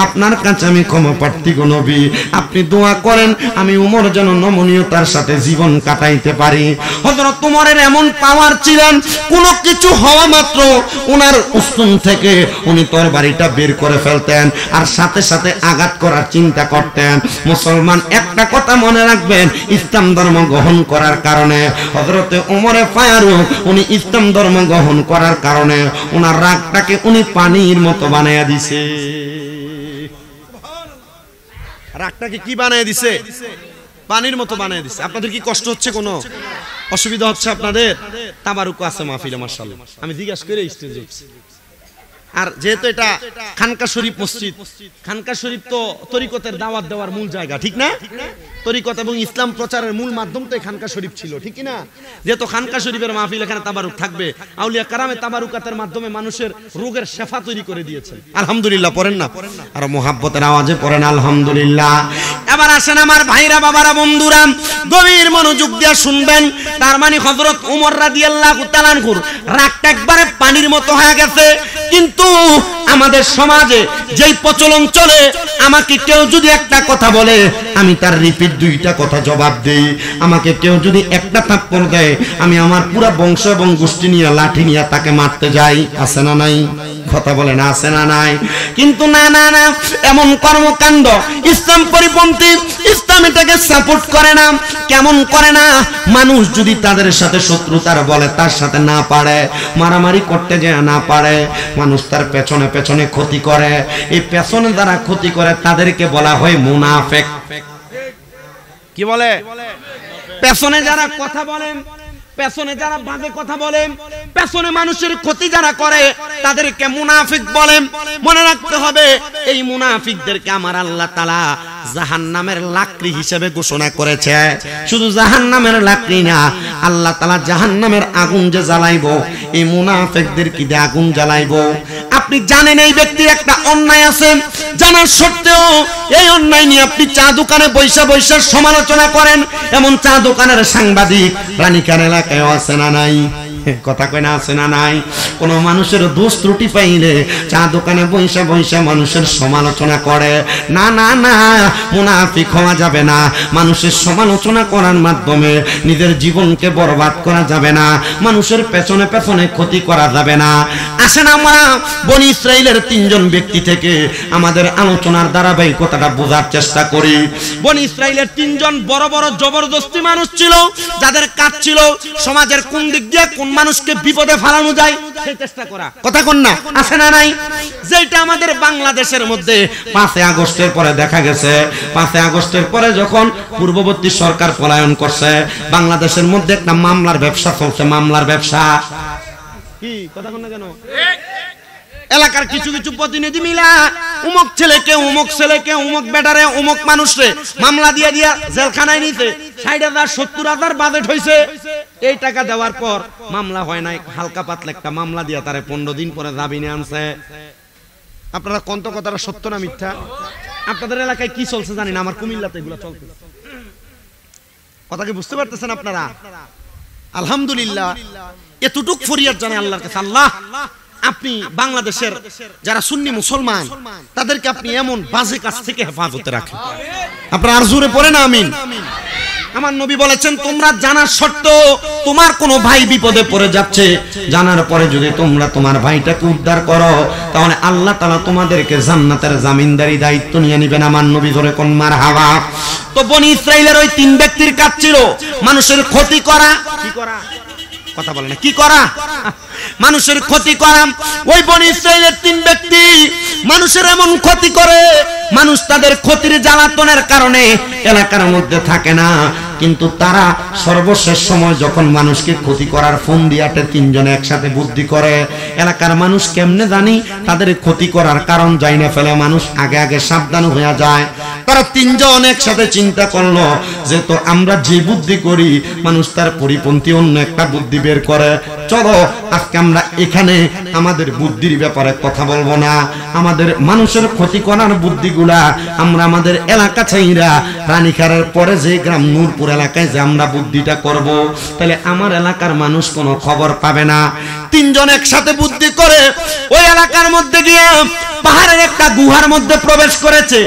Speaker 1: আপনার কাছে আমি ক্ষমা প্রার্থী গো নবী, আপনি দোয়া করেন আমি উমর যেন নমনীয়তার সাথে জীবন কাটাইতে পারি। হযরত উমরের এমন পাওয়ার ছিলেন, কোনো কিছু হওয়া মাত্র ওনার উস্তুন থেকে উনি তরবারিটা বের করে ফেলতেন আর সাথে সাথে আঘাত করার চিন্তা করতেন। মুসলমান একটা কথা মনে রাখবেন, ইসলাম ধর্ম গ্রহণ করার কারণে হযরতে উমরে ফারুক উনি ইসলাম ধর্ম গ্রহণ করার কারণে ওনার রাগটাকে উনি পানির মতো বানায়া দিছে।
Speaker 2: রাগটাকে কি বানায় দিছে? পানির মতো বানায় দিছে। আপনাদের কি কষ্ট হচ্ছে, কোনো অসুবিধা হচ্ছে আপনাদের? তাবারুক আছে মাহফিলে মাশাআল্লাহ, আমি জিজ্ঞাসা করে স্টেজে উঠছি। আর যেহেতু এটা খানকা শরীফ মসজিদ, খানকা শরীফ তো তরিকতের দাওয়াত দেওয়ার মূল জায়গা, ঠিক না? তরিকত এবং ইসলাম প্রচারের মূল মাধ্যম তো খানকা শরীফ ছিল, ঠিক না? যেহেতু খানকা শরীফের মাহফিল, এখানে তাবারুক থাকবে। আউলিয়া কারামে তাবারুকাতের মাধ্যমে মানুষের রোগের শেফা তৈরি করে দিয়েছেন। আলহামদুলিল্লাহ পড়েন না?
Speaker 1: আর মুহাব্বতের আওয়াজে পড়েন আলহামদুলিল্লাহ। এবার আসেন আমার ভাইরা, বাবারা, বন্ধুরা, গভীর মনোযোগ দিয়ে শুনবেন। তার মানে হযরত ওমর রাদিয়াল্লাহু তাআলা আনহুর রাগটা একবারে পানির মতো হয়ে গেছে। কিন্তু আমাদের সমাজে যেই প্রচলন চলে, আমাকে কেউ যদি একটা কথা বলে আমি তার রিপিট দুইটা কথা জবাব দেই। আমাকে কেউ যদি একটা থাপ্পড় দেয় আমি আমার পুরো বংশ এবং গোষ্ঠী নিয়ে লাঠি নিয়ে তাকে মারতে যাই। আছে না নাই? কথা বলে না, আছে না নাই? কিন্তু না না না, এমন কর্মকাণ্ড ইসলাম পরিপন্থী, ইসলাম এটাকে সাপোর্ট করে না। কেমন করে না? মানুষ যদি তাদের সাথে শত্রুতার বলে তার সাথে না পারে, মারামারি করতে যায় না পারে, মানুষ তার পেছনে পেছনে ক্ষতি করে। এই পেছনে যারা ক্ষতি করে তাদেরকে বলা হয় মুনাফিক।
Speaker 2: কি বলে? পেছনে যারা কথা বলেন, পেছনে যারা বাজে কথা বলেন, পেছনে মানুষের ক্ষতি যারা করে তাদেরকে মুনাফিক বলেন। মনে রাখতে হবে, এই মুনাফিকদেরকে আমার আল্লাহ তাআলা জাহান্নামের লাকড়ি হিসেবে ঘোষণা করেছে। শুধু জাহান্নামের লাকড়ি না, আল্লাহ তাআলা জাহান্নামের আগুন যে জ্বালাইবো, এই মুনাফিকদেরকে দিয়ে আগুন জ্বালাইবো। আপনি জানেন এই ব্যক্তির একটা অন্যায় আছে, জানার সত্ত্বেও এই অন্যায় নিয়ে আপনি চা দোকানে বৈশা বৈশা সমালোচনা করেন। এমন চা দোকানের সাংবাদিক রানীকার এলাকায় আছে না নাই? কথা কয় না, আছে না নাই? কোন মানুষের দোষ ত্রুটি পাইলে চা দোকানে বৈশা বৈশা মানুষের সমালোচনা করে। না না না, মুনাফিক হওয়া যাবে না। মানুষের সমালোচনা করার মাধ্যমে নিজের জীবনকে বরবাদ করা যাবে না, মানুষের পেছনে পেছনে ক্ষতি করা যাবে না। আসেন আমরা বনি ইসরাইলের 3 জন ব্যক্তি থেকে আমাদের আলোচনার ধারাবাহিকতাটা বোঝার চেষ্টা করি। বনি ইসরাইলের 3 জন বড় বড় জবরদস্তি মানুষ ছিল, যাদের কাজ ছিল সমাজের কোন দিক দিয়ে কোন মানুষকে বিপদে ফেলানো যায় সেই চেষ্টা করা। কথা কোন না, আছে না নাই? যেটা আমাদের বাংলাদেশের মধ্যে 5 আগস্টের পরে দেখা গেছে। 5 আগস্টের পরে যখন পূর্ববর্তী সরকার পলায়ন করছে, বাংলাদেশের মধ্যে একটা মামলার ব্যবসা চলছে। মামলার ব্যবসা কি? কথা কোন না কেন? এলাকার কিছু কিছু প্রতিনিধি মিলা উমক ছেলেকে, উমক ছেলেকে, উমক বেটারে, উমক মানুষরে মামলা দিয়া দিয়া জেলখানায় নিতে 60,000 70,000 বাজেট হইছে। এই টাকা দেওয়ার পর মামলা হয় নাই, হালকা পাতলা একটা মামলা দিয়া তারে 15 দিন পরে জামিনে আনছে। আপনারা কোন কথাটা সত্য না মিথ্যা? আপনাদের এলাকায় কি চলছে জানি না, আমার কুমিল্লাতে এগুলো চলছে। কথা কি বুঝতে পারতেছেন আপনারা? আলহামদুলিল্লাহ, এতটুক ফরিয়াদ জানাই আল্লাহর কাছে, আল্লাহ আপনি বাংলাদেশের যারা সুন্নি মুসলমান তাদেরকে আপনি এমন বাজে কাজ থেকে হেফাজতে রাখেন। আপনারা আর জোরে পড়েন আমিন। আমার নবী বলেছেন, তোমরা জানার সত্ত্বেও তোমার কোনো ভাই বিপদে পড়ে যাচ্ছে, জানার পরে যদি তোমরা তোমার ভাইটাকে উদ্ধার করো, তাহলে আল্লাহ তাআলা তোমাদেরকে জান্নাতের জামিনদারি দায়িত্ব নিয়ে নেবেন। আমার নবী ধরে কোন মারহাবা। তো বনি ইসরাইলের ওই 3 ব্যক্তির কাজ ছিল মানুষের ক্ষতি করা। কি করা? কথা বলে না, কি করা? মানুষের ক্ষতি করা। ওই বনি ইসরাইলের 3 ব্যক্তি মানুষের এমন ক্ষতি করে, মানুষ তাদের ক্ষতির জ্বালাতনের কারণে এলাকার মধ্যে থাকে না, কিন্তু তারা সর্বশেষ সময় যখন মানুষকে ক্ষতি করার ফোন দিয়াতে 3 জনে একসাথে বুদ্ধি করে। এলাকার মানুষ কেমনে জানি তাদের ক্ষতি করার কারণ যাই না ফেলে, মানুষ আগে আগে সাবধান হয়ে যায়।
Speaker 1: তারা তিনজন একসাথে চিন্তা করলো যে তো আমরা যে বুদ্ধি করি মানুষ তার পরিপন্থী অন্য একটা বুদ্ধি বের করে, চলো আজকে আমরা এখানে আমাদের বুদ্ধির ব্যাপারে কথা বলবো না, আমাদের মানুষের ক্ষতি করার বুদ্ধিগুলা আমরা আমাদের এলাকা ছাইরা রানীখারের পরে যে গ্রাম নূরপুর এলাকায় যে আমরা বুদ্ধিটা করব, তাহলে আমার এলাকার মানুষ কোনো খবর পাবে না। তিনজন একসাথে বুদ্ধি করে ওই এলাকার মধ্যে গিয়ে পাহাড়ের একটা গুহার মধ্যে প্রবেশ করেছে,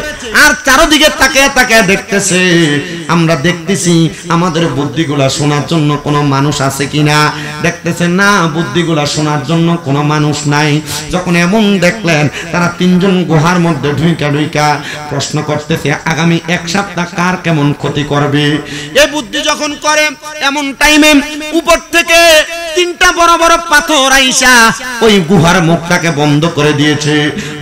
Speaker 1: আর চারদিকে তাকিয়ে তাকিয়ে দেখতেছে, আমরা দেখতেছি আমাদের বুদ্ধিগুলা শোনার জন্য কোনো মানুষ আছে কিনা, দেখতেছে না বুদ্ধিগুলা শোনার জন্য কোনো মানুষ নাই। যখন এমন দেখলেন তারা তিনজন গুহার মধ্যে ঢুইকা প্রশ্ন করতেছে আগামী এক সপ্তাহ কার কেমন ক্ষতি করবে। এই বুদ্ধি যখন করে এমন টাইমে উপর থেকে তিনটা বড় বড় পাথর আইসা ওই গুহার মুখটাকে বন্ধ করে দিয়েছে।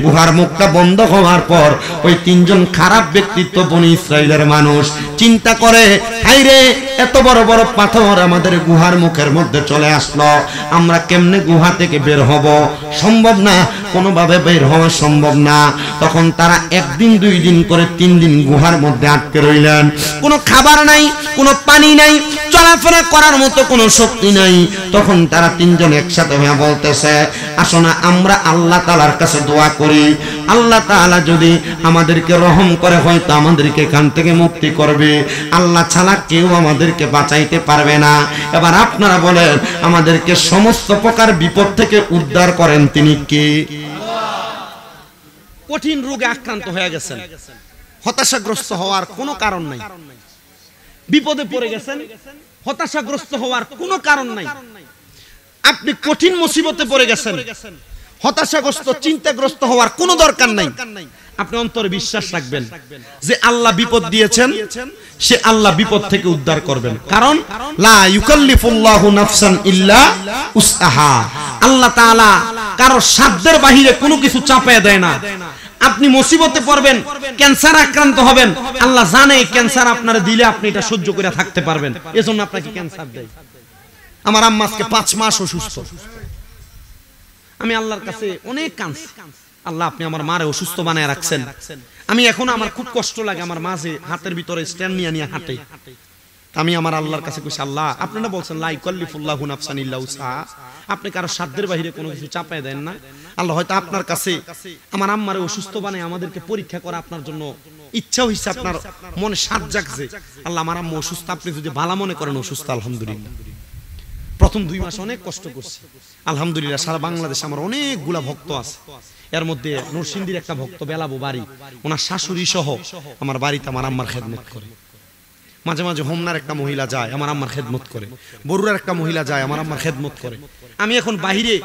Speaker 1: গুহার মুখটা বন্ধ হওয়ার পর ওই তিনজন খারাপ ব্যক্তিত্ব বনি ইসরাইলের মানুষ চিন্তা করে, হাইরে এত বড় বড় পাথর আমাদের গুহার মুখের মধ্যে চলে আসলো, আমরা কেমনে গুহা থেকে বের হব? সম্ভব না, কোনোভাবে বের হওয়া সম্ভব না। তখন তারা একদিন দুই দিন করে 3 দিন গুহার মধ্যে আটকে রইলেন। কোনো খাবার নাই, কোনো পানি নাই, চলাফেরা করার মতো কোনো শক্তি নাই। তখন তারা তিনজন একসাথে হয়ে বলতেছে, আসো না আমরা আল্লাহ তাআলার কাছে দোয়া করি, আল্লাহ তাআলা যদি আমাদেরকে রহম করে হয়তো আমাদেরকে এখান থেকে মুক্তি করবে, আল্লাহ ছাড়া কেউ আমাদেরকে বাঁচাইতে পারবে না। এবার আপনারা বলেন আমাদেরকে সমস্ত প্রকার বিপদ থেকে উদ্ধার করেন তিনি কে?
Speaker 2: কঠিন রোগে আক্রান্ত হয়ে গেছেন, হতাশাগ্রস্ত হওয়ার কোনো কারণ নাই। বিপদে পড়ে গেছেন, হতাশাগ্রস্ত হওয়ার কোনো কারণ নাই। আপনি কঠিন মুসিবতে পড়ে গেছেন, হতাশাগ্রস্ত চিন্তাগ্রস্ত হওয়ার কোনো দরকার নাই। আপনি অন্তরে বিশ্বাস রাখবেন যে আল্লাহ বিপদ দিয়েছেন, সে আল্লাহ বিপদ থেকে উদ্ধার করবেন। কারণ লা ইউকাল্লিফুল্লাহু নাফসান ইল্লা উসআহা, আল্লাহ তাআলা কারো সাধ্যের বাহিরে কোনো কিছু চাপায় দেয় না। আপনি মুসিবতে পড়বেন, ক্যান্সার আক্রান্ত হবেন, আল্লাহ জানে ক্যান্সার আপনারা দিলে আপনি এটা সহ্য করে থাকতে পারবেন, এজন্য আপনাকে ক্যান্সার দেয়। আমার আম্মা আজকে 5 মাস অসুস্থ, আমি আল্লাহর কাছে অনেক কাঁদছি, আল্লাহ আপনি আমার মারে অসুস্থ বানায় রাখছেন। আমি এখন আমার খুব কষ্ট লাগে, আমার মা যে হাতের ভিতরে স্ট্যান্ড নিয়ে হাঁটে। আমি আমার আল্লাহর কাছে কইছি, আল্লাহ আপনারা বলছেন লা ইউকাল্লিফুল্লাহু নাফসান ইল্লা উসআহা, আপনি কারো সাধ্যের বাইরে কোনো কিছু চাপায় দেন না। আল্লাহ হয়তো আপনার কাছে আমার আম্মারে অসুস্থ বানায় আমাদেরকে পরীক্ষা করা আপনার জন্য ইচ্ছা হইছে, আপনার মনে সাধ জাগছে, আল্লাহ আমার আম্মা অসুস্থ, আপনি যদি ভালো মনে করেন অসুস্থ, আলহামদুলিল্লাহ। প্রথম 2 মাস অনেক কষ্ট করছি, আলহামদুলিল্লাহ। সারা বাংলাদেশে আমার অনেকগুলা ভক্ত আছে, এর মধ্যে নরসিংদীর একটা ভক্ত বেলাবো বাড়ি, ওনার শাশুড়ি সহ আমার বাড়িতে আমার আম্মার খেদমত করে। মাঝে মাঝে হোমনার একটা মহিলা যায় আমার আম্মার খেদমত করে, বরুড়ার একটা মহিলা যায় আমার আম্মার খেদমত করে। আমি এখন বাহিরে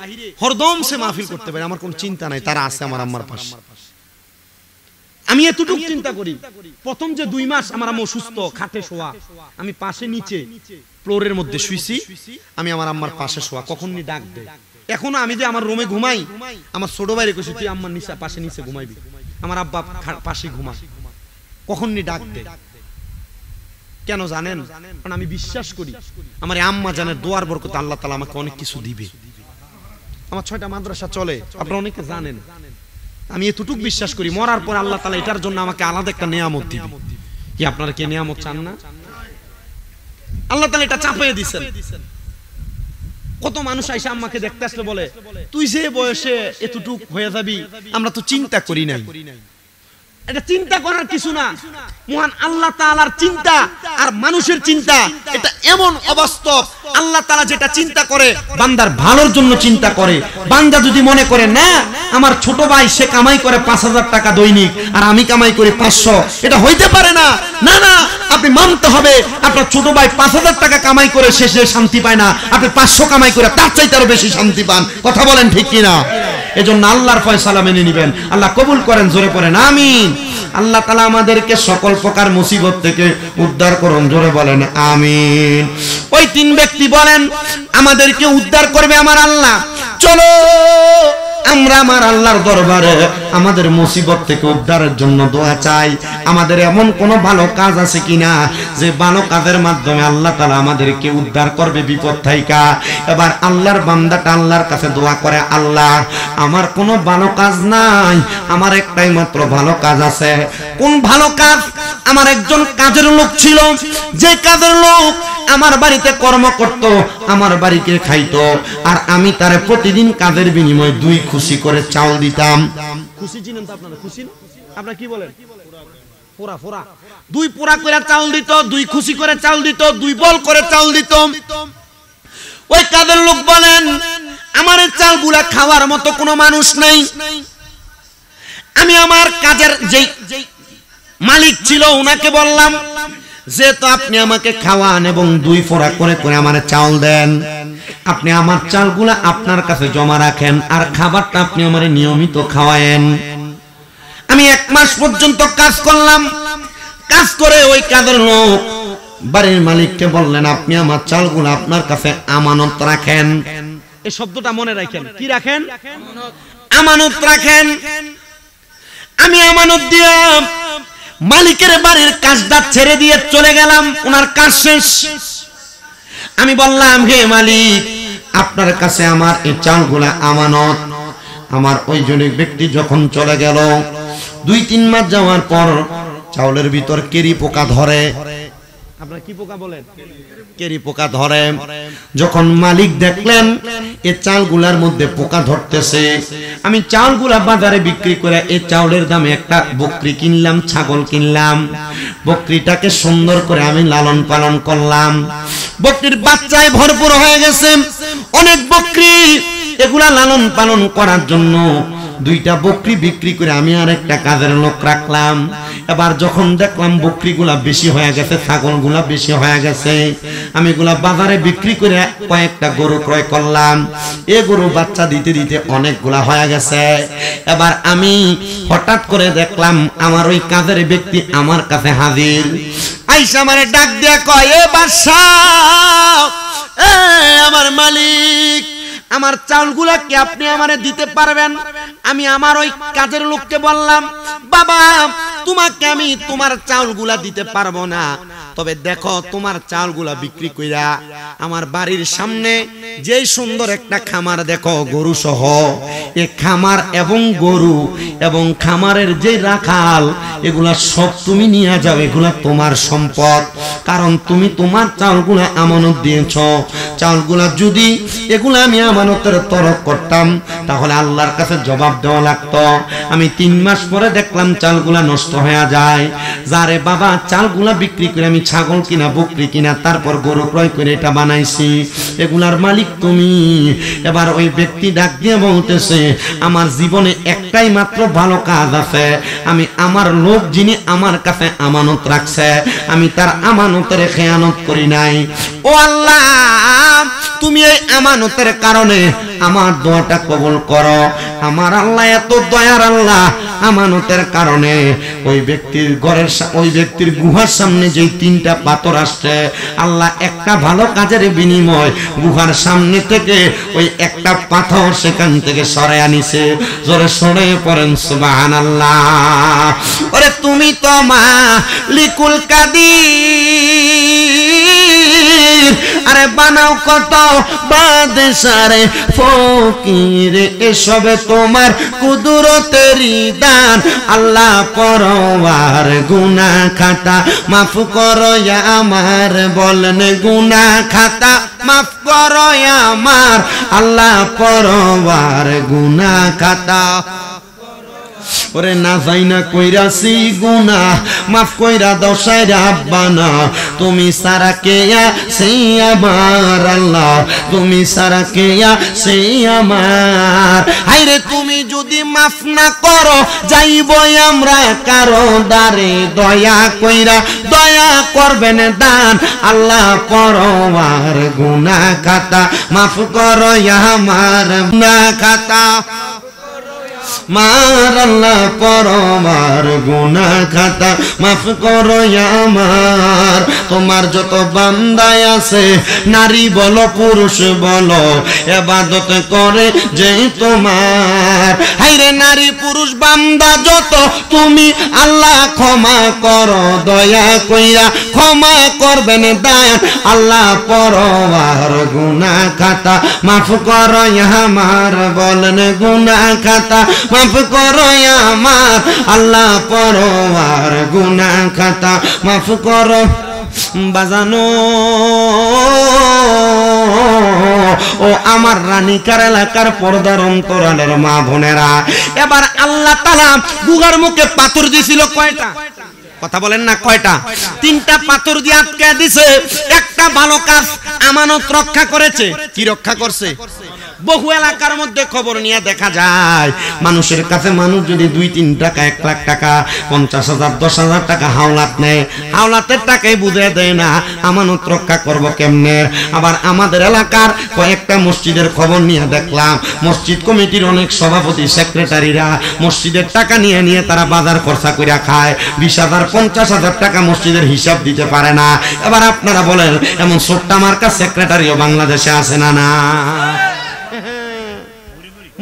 Speaker 2: হরদম সে মাহফিল করতে পারি, আমার কোনো চিন্তা নাই, তারা আছে আমার আম্মার পাশে। আমি এতটুকু চিন্তা করি, প্রথম যে 2 মাস আমার আম্মা অসুস্থ, খাটে শোয়া, আমি পাশে নিচে ফ্লোরের মধ্যে শুইছি, আমি আমার আম্মার পাশে শোয়া, কখন নি ডাক দেয়। এখনো আমি যে আমার রুমে ঘুমাই, আমার ছোট ভাইরে কইছি তুই আম্মার নিচে পাশে নিচে ঘুমাইবি, আমার আব্বা পাশে ঘুমায়, কখন নি ডাক দেয়। কেন জানেন? কারণ আমি বিশ্বাস করি আমার আম্মা জানের দোয়ার বরকতে আল্লাহ তাআলা আমাকে অনেক কিছু দিবে। আমার 6টা মাদ্রাসা চলে, আপনারা অনেকে জানেন। আমি এতটুকু বিশ্বাস করি মরার পর আল্লাহ তাআলা এটার জন্য আমাকে আলাদা একটা নিয়ামত দিবে। কি আপনারা কি নিয়ামত চান না? আল্লাহ তাআলা এটা চাপিয়ে দিবেন। কত মানুষ আইসা আম্মাকে দেখতে আসলে বলে তুই যে বয়সে এতটুকু হয়ে যাবি আমরা তো চিন্তা করি নাই। এটা চিন্তা করার কিছু না, মহান আল্লাহ তাআলার চিন্তা আর মানুষের চিন্তা এটা এমন অবাস্তব। আল্লাহ তাআলা যেটা চিন্তা করে বান্দার ভালোর জন্য চিন্তা করে। বান্দা যদি মনে করে না আমার ছোট ভাই সে কামাই করে 5000 টাকা দৈনিক আর আমি কামাই করি 500, এটা হইতে পারে না। না না, আপনি মানতে হবে আপনার ছোট ভাই 5000 টাকা কামাই করে শেষে শান্তি পায় না, আপনি 500 কামাই করে তার চাইতে আরো বেশি শান্তি পান। কথা বলেন ঠিক কিনা? এজন্য আল্লাহর ফয়সালা মেনে নেবেন। আল্লাহ কবুল করেন, জোরে পড়েন আমিন। আল্লাহ তাআলা আমাদেরকে সকল প্রকার মুসিবত থেকে উদ্ধার করুন, জোরে বলেন আমিন। ওই 3 ব্যক্তি বলেন আমাদেরকে উদ্ধার করবে আমার আল্লাহ, চলো
Speaker 1: আমরা আমার আল্লাহর দরবারে আমাদের মুসিবত থেকে উদ্ধারের জন্য দোয়া চাই। আমাদের এমন কোন ভালো কাজ আছে কিনা যে ভালো কাজের মাধ্যমে আল্লাহ তাআলা আমাদেরকে উদ্ধার করবে বিপদ থেকে? এবার আল্লাহর বান্দাটা আল্লাহর কাছে দোয়া করে, আল্লাহ আমার কোনো ভালো কাজ নাই, আমার একটাই মাত্র ভালো কাজ আছে। কোন ভালো কাজ? আমার একজন কাজের লোক ছিল, যে কাজের লোক আমার বাড়িতে কর্ম করত, আমার বাড়িতে খাইতো, আর আমি তারে প্রতিদিন কাজের বিনিময়ে 2 খুশি করে চাউল দিতাম।
Speaker 2: খুশি চিনেন তো আপনারা? খুশি না? আপনারা কি বলেন? পোড়া পোড়া 2 পোড়া করে চাউল দিত, 2 খুশি করে চাউল দিত, 2 বল করে চাউল দিত। ওই কাজের লোক বলেন, আমার এই চালগুলা খাওয়ার মতো কোনো মানুষ নাই। আমি আমার কাজের যেই মালিক ছিল ওনাকে বললাম যে তো আপনি আমাকে খাওয়ান এবং 2 পোড়া করে করে আমার চাউল দেন, আপনি আমার চালগুলা আপনার কাছে জমা রাখেন আর খাবারটা আপনি আমারে নিয়মিত খাওয়ায়েন। আমি 1 মাস পর্যন্ত কাজ করলাম। কাজ করে ওই কাজের লোক বাড়ির মালিককে বললেন, আপনি আমার চালগুলো আপনার কাছে আমানত রাখেন। এই শব্দটা মনে রাখেন। কি রাখেন? আমানত রাখেন। আমি আমানত দিয়ে মালিকের বাড়ির কাজটা ছেড়ে দিয়ে চলে গেলাম। ওনার কাজ শেষ। আমি বললাম, হে মালিক, আপনার কাছে আমার এই চালগুলা আমানত। আমার ওই জনক ব্যক্তি যখন চলে গেল, 2-3 মাস যাওয়ার পর চাউলের ভিতর কেরি পোকা ধরে। আপনারা কি পোকা বলেন? কেরি পোকা ধরে। যখন মালিক দেখলেন এই চালগুলার মধ্যে পোকা ধরতেছে, আমি চাউলগুলা বাজারে বিক্রি করে এই চাউলের দামে একটা বকরি কিনলাম, ছাগল কিনলাম। বকরিটাকে সুন্দর করে আমি লালন পালন করলাম। বকরির বাচ্চায় ভরপুর হয়ে গেছে, অনেক বকরি। এগুলা লালন পালন করার জন্য 2টা বকরি বিক্রি করে আমি আর একটা কাজের লোক রাখলাম। এবার যখন দেখলাম বকরিগুলা বেশি হয়ে গেছে, ছাগলগুলা বেশি হয়ে গেছে, আমি এগুলা বাজারে বিক্রি করে কয়েকটা গরু ক্রয় করলাম। এই গরু বাচ্চা দিতে দিতে অনেকগুলা হয়ে গেছে। এবার আমি হঠাৎ করে দেখলাম আমার ওই কাজের ব্যক্তি আমার কাছে হাজির। আইসা আমারে ডাক দিয়ে কয়, এ বাদশা, এ আমার মালিক, আমার চাউলগুলা কি আপনি আমারে দিতে পারবেন? আমি আমার ওই কাজের লোককে বললাম, বাবা, তোমাকে আমি তোমার চাউলগুলা দিতে পারবো না, তবে দেখো তোমার চাউলগুলা বিক্রি কইরা আমার বাড়ির সামনে যেই সুন্দর একটা খামার দেখো গরু সহ, এই খামার এবং গরু এবং খামারের যে রাখাল এগুলা সব তুমি নিয়ে যাও, এগুলা তোমার সম্পদ। কারণ তুমি তোমার চাউলগুলা আমানত দিয়েছ। চাউলগুলা যদি এগুলা আমি আমানতের তরফ করতাম তাহলে আল্লাহর কাছে জবাব দেওয়া লাগতো। আমি 3 মাস পরে দেখলাম চালগুলা নষ্ট হয়ে যায়। যারে বাবা চালগুলা বিক্রি করে আমি ছাগল কিনা, বকরি কিনা, তারপর গরু ক্রয় করে এটা বানাইছি, এগুলার মালিক তুমি। এবার ওই ব্যক্তি ডাক দিয়ে বলতেছে, আমার জীবনে একটাই মাত্র ভালো কাজ আছে, আমি আমার লোক যিনি আমার কাছে আমানত রাখছে আমি তার আমানতের খেয়ানত করি নাই। ও আল্লাহ, তুমি এই আমানতের কারণে আমার দোয়াটা কবুল করো। আমার আল্লাহ এত দয়ার আল্লাহ, আমানতের কারণে ওই ব্যক্তির ঘরের ওই ব্যক্তির গুহার সামনে যে 3টা পাথর আসছে, আল্লাহ একটা ভালো কাজের বিনিময় গুহার সামনে থেকে ওই একটা পাথর সেখান থেকে সরে আনিছে। জোরে সরে পড়েন সুবহানাল্লাহ। ওরে তুমি তো মালিকুল কাদির, আরে বানাও কত বাদশারে ফকির, এসবে তোমার কুদরতেরই দান। আল্লাহ পরওয়ার গুনাহ খাতা মাফ করো আমার, বলেন গুনাহ খাতা মাফ করো আমার। আল্লাহ পরওয়ার গুনাহ খাতা, ওরে না যাই না কইরাছি গুনাহ মাফ কইরা দাও সাইরা আব্বানা। তুমি সারা কে সেই আমার আল্লাহ, তুমি সারা কে সেই আমার। হায়রে তুমি যদি মাফ না করো যাইব আমরা কারো দারে, দয়া কইরা দয়া করবেন দান। আল্লাহ পরওয়ার গুনাহ খাতা মাফ করো আমার গুনাহ খাতা।
Speaker 1: মার আল্লাহ পরমার গুনাহ খাতা মাফ করো আমার। তোমার যত বান্দায় আছে নারী বলো পুরুষ বলো ইবাদত করে যে তোমার। হায়রে নারী পুরুষ বান্দা যত তুমি আল্লাহ ক্ষমা করো দয়া কইরা ক্ষমা করবেন দয়াল আল্লাহ পরমার গুনাহ খাতা মাফ করো আমার। বলেন গুনাহ খাতা মাফ করো আমার আল্লাহ পরমার গুনাহ খাতা মাফ করো। বাজানো ও আমার রানীকার এলাকার পর্দার অন্তরালের মা বোনেরা, এবার আল্লাহ তাআলা গুহার মুখে পাথর দিয়েছিল কয়টা? কথা বলেন না কয়টা? 3টা পাথর দিয়ে আটকে দিছে। একটা ভালো কাজ আমানত রক্ষা করেছে। কি রক্ষা করছে? বহু এলাকার মধ্যে খবর নিয়ে দেখা যায় মানুষের কাছে মানুষ যদি 2-3 টাকা 1 লাখ টাকা 50,000 10,000 টাকা হাওলাত নেয়, হাওলাতের টাকাই বুঝে দেয় না আমানত রক্ষা করব কেমনে। আবার আমাদের এলাকার কয়েকটা মসজিদের খবর নিয়ে দেখলাম মসজিদ কমিটির অনেক সভাপতি সেক্রেটারিরা মসজিদের টাকা নিয়ে নিয়ে তারা বাজার খরচা করে খায়। 20,000 50,000 টাকা মসজিদের হিসাব দিতে পারে না। এবার আপনারা বলেন এমন ছোট্ট মার্কা সেক্রেটারিও বাংলাদেশে আছে না? না,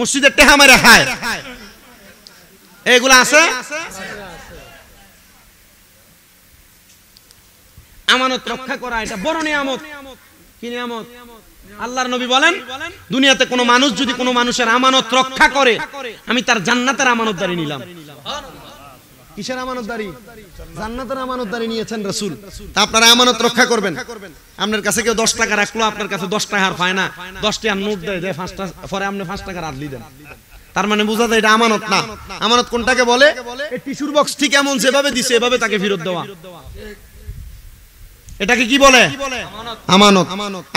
Speaker 1: মসজিদের টেহা মেরে খায়, এগুলো আছে। আমানত রক্ষা করা এটা বড় নিয়ামত। কি নিয়ামত? আল্লাহর নবী বলেন দুনিয়াতে কোনো মানুষ যদি কোনো মানুষের আমানত রক্ষা করে আমি তার জান্নাতের আমানতদারি নিলাম। কিসের আমানতদারি? জান্নাতের আমানতদারি নিয়েছেন রাসূল। তা আপনারা আমানত রক্ষা করবেন। আপনার কাছে কেউ 10 টাকা রাখলো, আপনার কাছে 10 টাকা আর পায় না, 10 টাকার নোট দেয় 5টা, পরে আপনি 5 টাকা আদলি দেন। তার মানে বোঝা যায় এটা আমানত না। আমানত কোনটাকে বলে? এই টিস্যুর বক্স ঠিক এমন যেভাবে দিছে এভাবে তাকে ফেরত দেওয়া। এটাকে কি বলে? আমানত।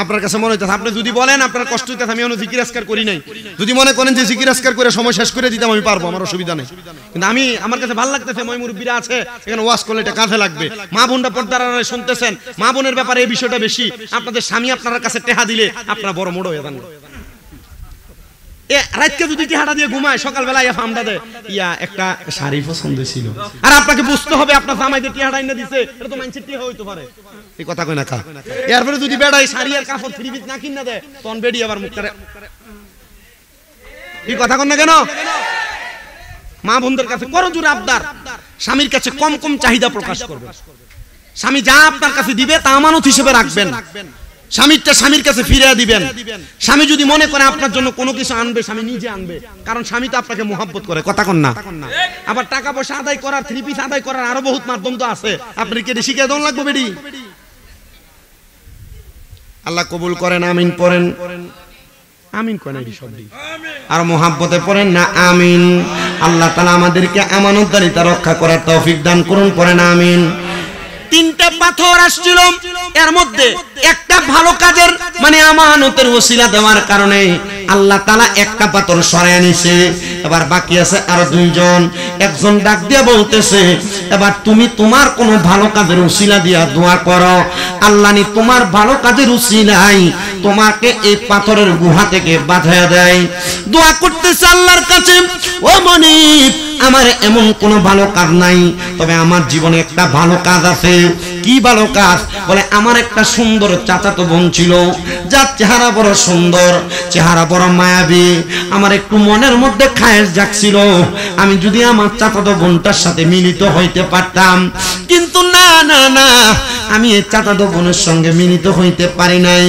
Speaker 1: আপনার কাছে মনে হচ্ছে আপনি যদি বলেন আপনার কষ্ট হইতেছে আমি জিকির আজকার করি নাই, যদি মনে করেন যে জিকির আজকার করে সময় শেষ করে দিতাম আমি পারবো, আমার অসুবিধা নেই, কিন্তু আমি আমার কাছে ভালো লাগতেছে মই মুরব্বিরা আছে এখানে ওয়াজ করলে এটা কাজে লাগবে। মা বোনটা পর্দার আড়ালে শুনতেছেন, মা বোনের ব্যাপারে এই বিষয়টা বেশি। আপনাদের স্বামী আপনার কাছে টেহা দিলে আপনারা বড় মোড় হয়ে যান। রাতকে যদি টেহাটা দিয়ে ঘুমায় সকালবেলা ফার্মটা দেয় ইয়া একটা শাড়ি পছন্দ ছিল, আর আপনাকে বুঝতে হবে আপনার জামাইদের টেহাটা এনে দিছে, এটা তো মানুষের টেহা হইতে পারে। এই কথা কই না খা। এরপরে যদি বেড়াই শাড়ি আর কাপড় ফ্রি পিস না কিনা দেয় তখন বেডি আবার মুখ করে এই কথা কন না কেন? মা বোনদের কাছে করো জোরে আবদার, স্বামীর কাছে কম কম চাহিদা প্রকাশ করবে। স্বামী যা আপনার কাছে দিবে তা আমানত হিসেবে রাখবেন, স্বামীরটা স্বামীর কাছে ফিরিয়ে দিবেন। স্বামী যদি মনে করে আপনার জন্য কোনো কিছু আনবে স্বামী নিজে আনবে, কারণ স্বামী তো আপনাকে মোহাব্বত করে। কথা কন না? আবার টাকা পয়সা আদায় করার, 3 পিস আদায় করার আরো বহুত মাধ্যম তো আছে, আপনি কি এটা শিখে দেন লাগবে বেডি? আল্লাহ কবুল করেন, আমিন পড়েন। আমিন করেন এই শব্দই আর মোহাব্বতে পড়েন না আমিন। আল্লাহ তাআলা আমাদেরকে আমানতদারিতা রক্ষা করার তৌফিক দান করুন, পড়েন আমিন। 3টা পাথর আসছিল, এর মধ্যে একটা ভালো কাজের মানে আমানতের ওসিলা দেওয়ার কারণে আল্লাহ তাআলা একটা পাথর সরায় নিছে। এবার বাকি আছে আরো 2 জন। একজন ডাক দিয়ে বলতেছে এবার তুমি তোমার কোন ভালো কাজের ওসিলা দিয়া দোয়া করো, আল্লাহ নি তোমার ভালো কাজের ওসিলাই তোমাকে এই পাথরের গুহা থেকে বাঁচায়া দেয়। দোয়া করতেছে আল্লাহর কাছে, ও মনিব আমার এমন কোনো ভালো কাজ নাই, তবে আমার জীবনে একটা ভালো কাজ আছে। কি ভালো কাজ? বলে আমার একটা সুন্দর চাচাতো বোন ছিল, যার চেহারা বড় সুন্দর, চেহারা বড় মায়াবী। আমার একটু মনের মধ্যে খায়েশ জাগছিল আমি যদি আমার চাচাতো বোনটার সাথে মিলিত হইতে পারতাম, কিন্তু না না না, আমি এই চাচাতো বোনের সঙ্গে মিলিত হইতে পারি নাই।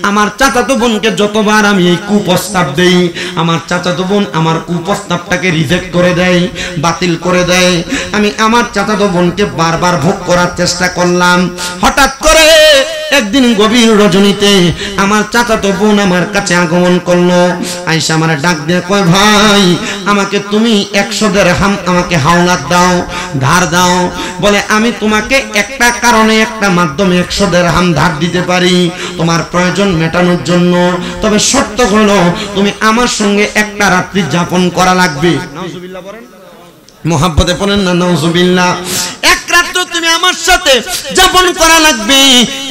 Speaker 1: আমার চাচাতো বোনকে যতবার আমি এই কুপ্রস্তাব দেই, আমার চাচাতো বোন আমার কুপ্রস্তাবটাকে রিজেক্ট করে দেয়, বাতিল করে দেয়। আমি আমার চাচাতো বোনকে বারবার ভোগ করার চেষ্টা করলাম। হঠাৎ করে একদিন গভীর রজনীতে আমার চাচাতো বোন আমার কাছে আগমন করলো। আয়েশা আমার ডাক দিয়ে কয় ভাই আমাকে তুমি 100 দিরহাম আমাকে হাওলাত দাও, ধার দাও। বলে আমি তোমাকে একটা কারণে একটা মাধ্যমে 100 দিরহাম ধার দিতে পারি তোমার প্রয়োজন মেটানোর জন্য, তবে শর্ত হলো তুমি আমার সঙ্গে একটা রাত্রি যাপন করা লাগবে। নাউজুবিল্লাহ বলেন, মোহাব্বতে পড়েন না নাউজুবিল্লাহ। এক রাত্র তুমি আমার সাথে যাপন করা লাগবে।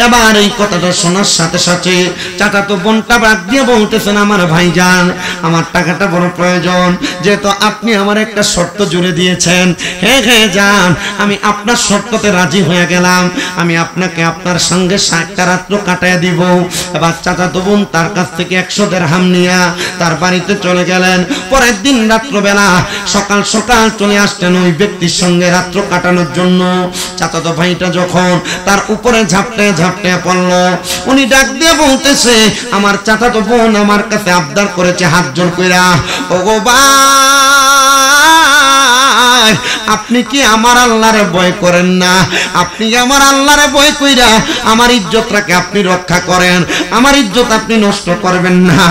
Speaker 1: এবার এই কথাটা শোনার সাথে সাথে চাচাতো বোনটা বাদ দিয়ে বলতেছেন, আমার ভাইজান, আমার টাকাটা বড় প্রয়োজন, যেহেতু আপনি আমার একটা শর্ত জুড়ে দিয়েছেন। হ্যাঁ হ্যাঁ যান, আমি আপনার শর্ততে রাজি হয়ে গেলাম, আমি আপনাকে আপনার সঙ্গে 7টা রাত্র কাটায় দিব। এবার চাচাতো বোন তার কাছ থেকে 100 দিরহাম নিয়ে তার বাড়িতে চলে গেলেন। পরের দিন রাত্রবেলা সকাল সকাল চলে আসলেন ওই ব্যক্তির সঙ্গে রাত্র কাটানোর জন্য। চাচাতো ভাইটা যখন তার উপরে ঝাপটে ঝাপটে পড়ল, উনি ডাক দিয়ে বলতেছে, আমার চাচাতো বোন আমার কাছে আবদার করেছে হাত জোর কইরা, ওগো ভাই, আপনি কি আমার আল্লাহরে ভয় করেন না? আপনি আমার আল্লাহরে ভয় কইরা আমার ইজ্জতটাকে আপনি রক্ষা করেন, আমার ইজ্জত আপনি নষ্ট করবেন না।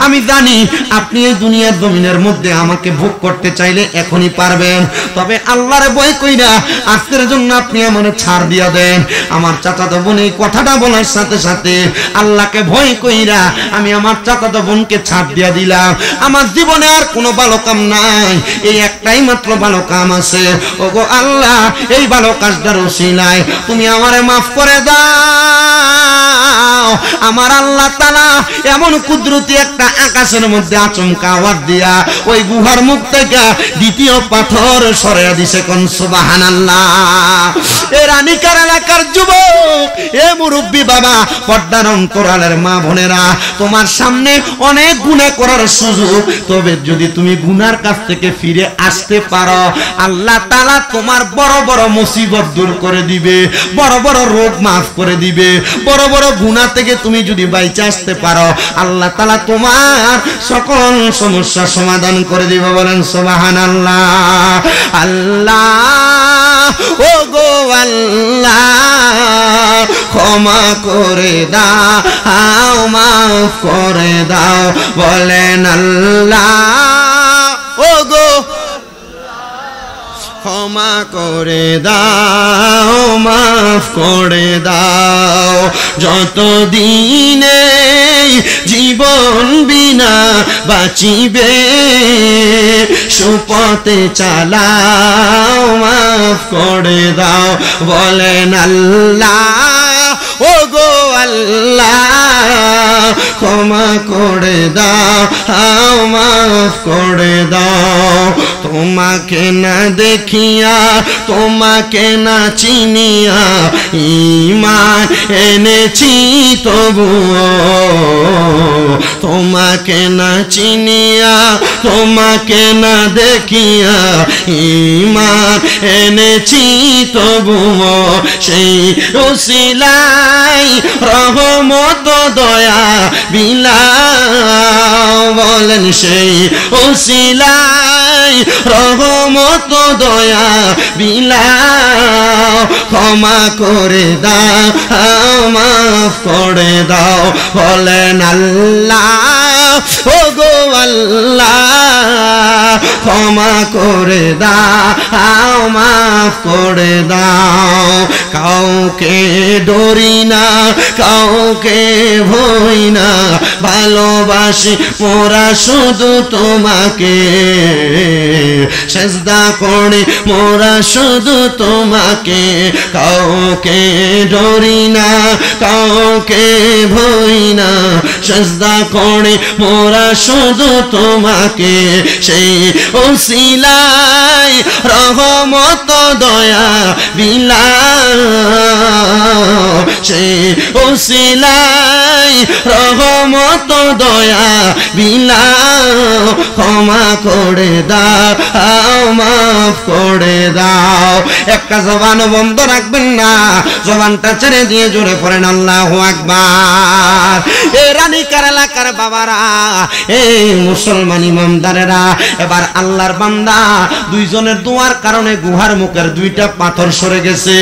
Speaker 1: আমি জানি আপনি এই দুনিয়ার জমিনের মধ্যে আমাকে ভোগ করতে চাইলে এখনই পারবেন, তবে আল্লাহরে ভয় কইরা আজকের জন্য আপনি আমারে ছাড় দিয়া দেন। আমার চাচাতো বোন এই কথাটা বলার সাথে সাথে আল্লাহকে ভয় কইরা আমি আমার চাচাতো বোনকে ছাড় দিয়া দিলাম। আমার জীবনে আর কোনো ভালো কাম নাই, এই একটাই মাত্র ভালো কাম আছে। ওগো আল্লাহ, এই ভালো কাজটার ওসিলায় তুমি আমারে মাফ করে দাও। আমার আল্লাহ তাআলা এমন কুদরতি একটা আকাশের মধ্যে আচমকা আওয়াজ দিয়া ওই গুহার মুখ থেকে দ্বিতীয় পাথর সরাইয়া দিছে। কোন সুবহানাল্লাহ। এ রানীকার এলাকার যুবক, এ মুরব্বী বাবা, পর্দার অন্তরালের মা বোনেরা, তোমার সামনে অনেক গুনাহ করার সুযোগ, তবে যদি তুমি গুনার কাছ থেকে ফিরে আসতে পারো, আল্লাহ তাআলা তোমার বড় বড় মুসিবত দূর করে দিবে, বড় বড় রোগ মাফ করে দিবে। বড় বড় গুনাহ থেকে তুমি যদি বাইচে আসতে পারো, আল্লাহ তাআলা তোমার সকল সমস্যা সমাধান করে দিবে। বলেন সুবহানাল্লাহ। আল্লাহ, ও গো আল্লাহ, ক্ষমা করে দাও, মাফ করে দাও। বলেন আল্লাহ, ও গো ক্ষমা করে দাও, মাফ করে দাও। যতদিনে জীবন বিনা বাঁচিবে, সুপথে চালাও, মাফ করে দাও। বলেন আল্লাহ, ও গো আল্লাহ, ক্ষমা করে দাও, মাফ করে দাও। তোমাকে না দেখিয়া, তোমাকে না চিনিয়া ঈমান এনেছি তবুও, তোমাকে না চিনিয়া, তোমাকে না দেখিয়া ঈমান এনেছি তবুও, সেই উসিলাই রহমত দয়া বিলাও। বলেন সেই উসিলাই রহমত দয়া বিলাও। ক্ষমা করে দাও, মাফ করে দাও। বলেন আল্লাহ, ও গো আল্লাহ, ক্ষমা করে দাও, মাফ করে দাও। কাউকে ডরি না, কাউকে ভয় না, ভালোবাসি মোরা শুধু তোমাকে, সেজদা করি মোরা শুধু তোমাকে। কাউকে ডরি না, কাউকে ভয় না, সেজদা করি মোরা শুধু তোমাকে। সেই উসিলাই রহমত দয়া বিলাও, সেই উসিলাই রহমত দয়া বিলাও। ক্ষমা করে দাও, মাফ করে দাও। একটা জবান বন্ধ রাখবেন না, জবানটা ছেড়ে দিয়ে জোরে পড়েন আল্লাহু আকবার। এ রানীকার এলাকার বাবারা, এই মুসলমান ইমানদারেরা, এবার আল্লাহর বান্দা দুইজনের দোয়ার কারণে গুহার মুখের 2টা পাথর সরে গেছে।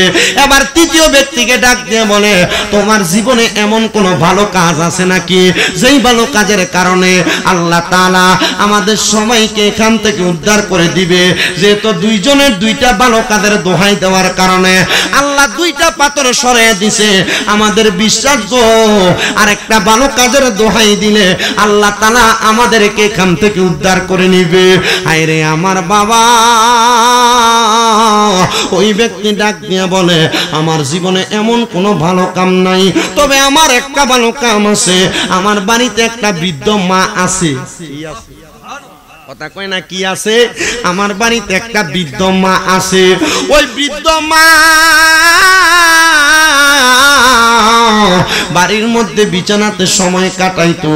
Speaker 1: এবার তৃতীয় ব্যক্তিকে ডাক দিয়ে বলে, তোমার জীবনে এমন কোন ভালো কাজ আছে নাকি যেই ভালো কাজের কারণে আল্লাহ তাআলা আমাদের সবাইকে এখান থেকে উদ্ধার করে দিবে? যেহেতু দুইজনের 2টা ভালো কাজের দোহাই দেওয়ার কারণে আল্লাহ দুইটা পাথর সরিয়ে দিছে। আমাদের বিশ্বাস গো, আর একটা ভালো কাজের দোহাই দিলে আল্লাহ তাআলা আমাদেরকে এখান থেকে উদ্ধার করে নিবে। আরে আমার বাবা, ওই ব্যক্তি ডাক দিয়ে বলে, আমার জীবনে এমন কোনো ভালো কাম নাই, তবে আমার একটা ভালো কাম আছে। আমার বাড়িতে একটা বৃদ্ধ মা আছে। কথা কয় না, কি আছে? আমার বাড়িতে একটা বৃদ্ধ মা আছে। ওই বৃদ্ধ মা বাড়ির মধ্যে বিছানাতে সময় কাটাইতো।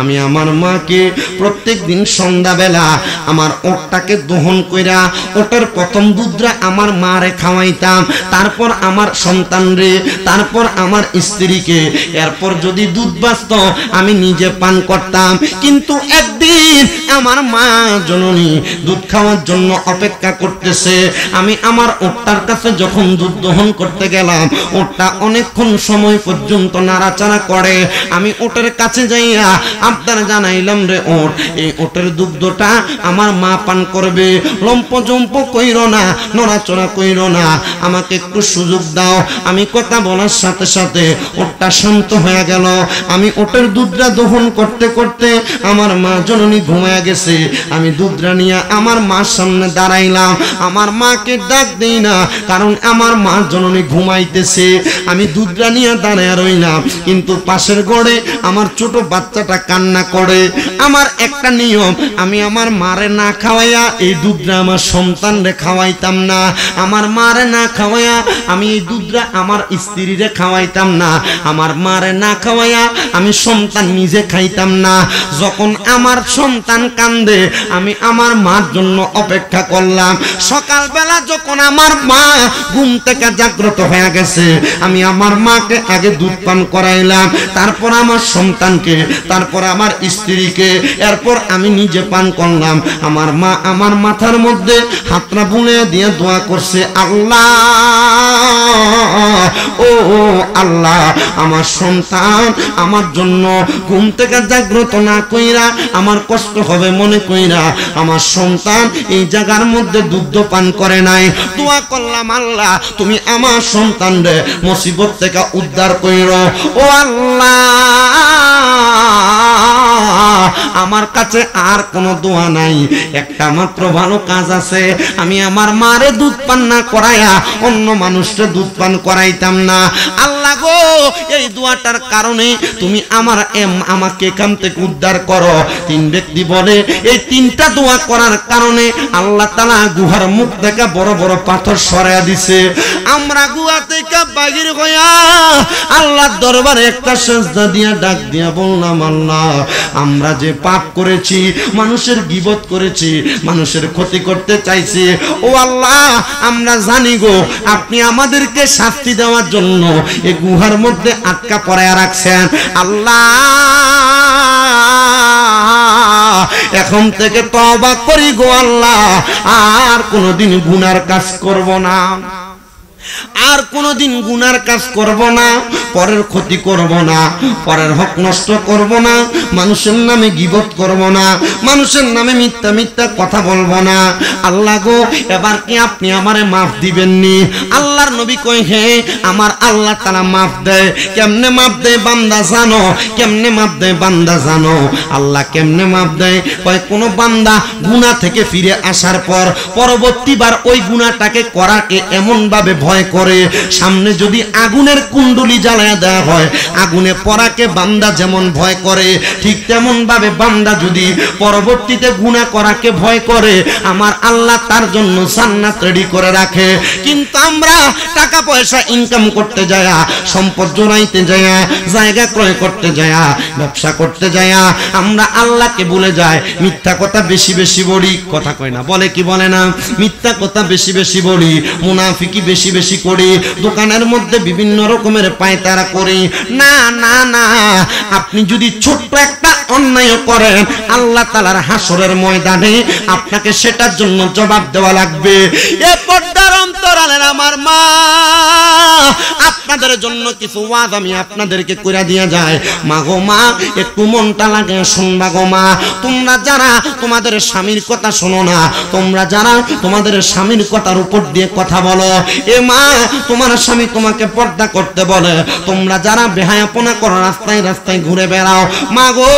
Speaker 1: আমি আমার মাকে প্রত্যেক দিন সন্ধ্যাবেলা আমার ওটটাকে দহন কইরা ওটার প্রথম দুধটা আমার মারে খাওয়াইতাম, তারপর আমার সন্তানরে, তারপর আমার স্ত্রীকে, এরপর যদি দুধ বাঁচত আমি নিজে পান করতাম। কিন্তু একদিন আমার মা জননী দুধ খাওয়ার জন্য অপেক্ষা করতেছে। আমি আমার ওটটার কাছে যখন দুধ দহন করতে গেলাম, ওটটা অনেকক্ষণ সময় পর্যন্ত নাড়াচাড়া করে। আমি ওটের কাছে যাইয়া আবদার জানাইলাম, রে ওট, এই ওটের দুগ্ধটা আমার মা পান করবে, লম্প জম্প কইরো না, নড়াচড়া কইরো না, আমাকে একটু সুযোগ দাও। আমি কথা বলার সাথে সাথে ওটটা শান্ত হয়ে গেল। আমি ওটের দুধটা দহন করতে করতে আমার মা জননী ঘুমায়া গেছে। আমি দুধটা নিয়ে আমার মার সামনে দাঁড়াইলাম। আমার মাকে ডাক দেই না, কারণ আমার মা জননী ঘুমাইতেছে। আমি দুধটা নিয়ে দাঁড়ায় রইলাম, কিন্তু পাশের ঘরে আমার ছোট বাচ্চাটা কান্না করে। আমার একটা নিয়ম, আমি আমার মারে না খাওয়াইয়া এই দুধটা আমার সন্তানরে খাওয়াইতাম না। আমার মারে না খাওয়াইয়া আমি এই দুধটা আমার স্ত্রীরে খাওয়াইতাম না। আমার মারে না খাওয়াইয়া আমি সন্তান নিজে খাইতাম না। যখন আমার সন্তান কান্দে আমি আমার মার জন্য অপেক্ষা করলাম। সকালবেলা যখন আমার মা ঘুম থেকে জাগ্রত হয়ে গেছে, আমি আমার মাকে আগে দুধ পান করাইলাম, তারপর আমার সন্তানকে, তারপর আমার স্ত্রীকে, এরপর আমি নিজে পান করলাম। আমার মা আমার মাথার মধ্যে হাতটা বুলে দিয়ে দোয়া করছে, আল্লাহ, ও আল্লাহ, আমার সন্তান আমার জন্য ঘুম থেকে জাগ্রত না কইরা, আমার কষ্ট হবে মনে কইরা আমার সন্তান এই জায়গার মধ্যে দুধ পান করে নাই। দোয়া করলাম, আল্লাহ তুমি আমার সন্তানরে মুসিবত থেকে উদ্ধার কইরো। ও আল্লাহ, আমার কাছে আর কোনো দোয়া নাই, একটা মাত্র ভালো কাজ আছে। আমি আমার মারে দুধ পান না করাইয়া অন্য মানুষকে দুধ পান করাইতাম না। আল্লাহ গো, এই দোয়াটার কারণে তুমি আমাকে এখান থেকে উদ্ধার করো। তিন ব্যক্তি বলে, এই তিনটা দোয়া করার কারণে আল্লাহ তাআলা গুহার মুখ থেকে বড় বড় পাথর সরাইয়া দিছে। আমরা গুহা থেকে বাহির হইয়া আল্লাহর দরবারে একটা সিজদা দিয়া ডাক দিয়া বললাম, আল্লাহ, আমরা যে পাপ করেছি, মানুষের গীবত করেছি, মানুষের ক্ষতি করতে চাইছি, ও আল্লাহ আমরা জানি গো, আপনি আমাদেরকে শাস্তি দেওয়ার জন্য এই গুহার মধ্যে আটকা পড়ায়া রাখছেন। আল্লাহ, এখন থেকে তওবা করি গো আল্লাহ, আর কোনোদিন গুনার কাজ করব না, আর কোনোদিন গুনার কাজ করব না, পরের ক্ষতি করব না, পরের হক নষ্ট করব না, মানুষের নামে গীবত করব না, মানুষের নামে মিথ্যা মিথ্যা কথা বলবো না। আল্লাহ গো, এবার কি আপনি আমারে মাফ দিবেননি? আল্লাহর নবী কই, হে আমার আল্লাহ তাআলা মাফ দেয়। কেমনে মাফ দেয় বান্দা জানো? কেমনে মাফ দেয় বান্দা জানো? আল্লাহ কেমনে মাফ দেয়? কয়, কোন বান্দা গুনাহ থেকে ফিরে আসার পর পরবর্তীবার ওই গুনাহটাকে করাকে এমন ভাবে ভয় করে, সামনে যদি আগুনের কুণ্ডলি জ্বালায়া দেওয়া হয়, আগুনে পড়াকে বান্দা যেমন ভয় করে, ঠিক তেমন ভাবে বান্দা যদি পরবর্তীতে গুনাহ করাকে ভয় করে, আমার আল্লাহ তার জন্য জান্নাত রেডি করে রাখে। কিন্তু আমরা টাকা পয়সা ইনকাম করতে যায়া, সম্পদ জোড়াইতে যায়া, জায়গা ক্রয় করতে যায়া, ব্যবসা করতে যায়া আমরা আল্লাহকে ভুলে যাই, মিথ্যা কথা বেশি বেশি বলি। কথা কয় না, বলে কি বলে না? মিথ্যা কথা বেশি বেশি বলি, মুনাফিকি বেশি বেশি করি, দোকানের মধ্যে বিভিন্ন রকমের পায়তারা করি। না না না, আপনি যদি ছোট্ট একটা অন্যায় করেন আল্লাহ তাআলার হাসরের ময়দানে আপনাকে সেটার জন্য জবাব দেওয়া লাগবে। এ পর্দার অন্তরালের আমার মা, আপনাদের জন্য কিছু ওয়াজ আমি আপনাদেরকে কইরা দিয়া যায়। মা গো মা, একটু মনটা লাগে শুনবা গো মা। তোমরা যারা তোমাদের স্বামীর কথা শোনো না, তোমরা যারা তোমাদের স্বামীর কথার উপর দিয়ে কথা বলো, এ মা তোমার স্বামী তোমাকে পর্দা করতে বলে, তোমরা যারা বেহায়াপনা করো, রাস্তায় রাস্তায় ঘুরে বেড়াও, মা গো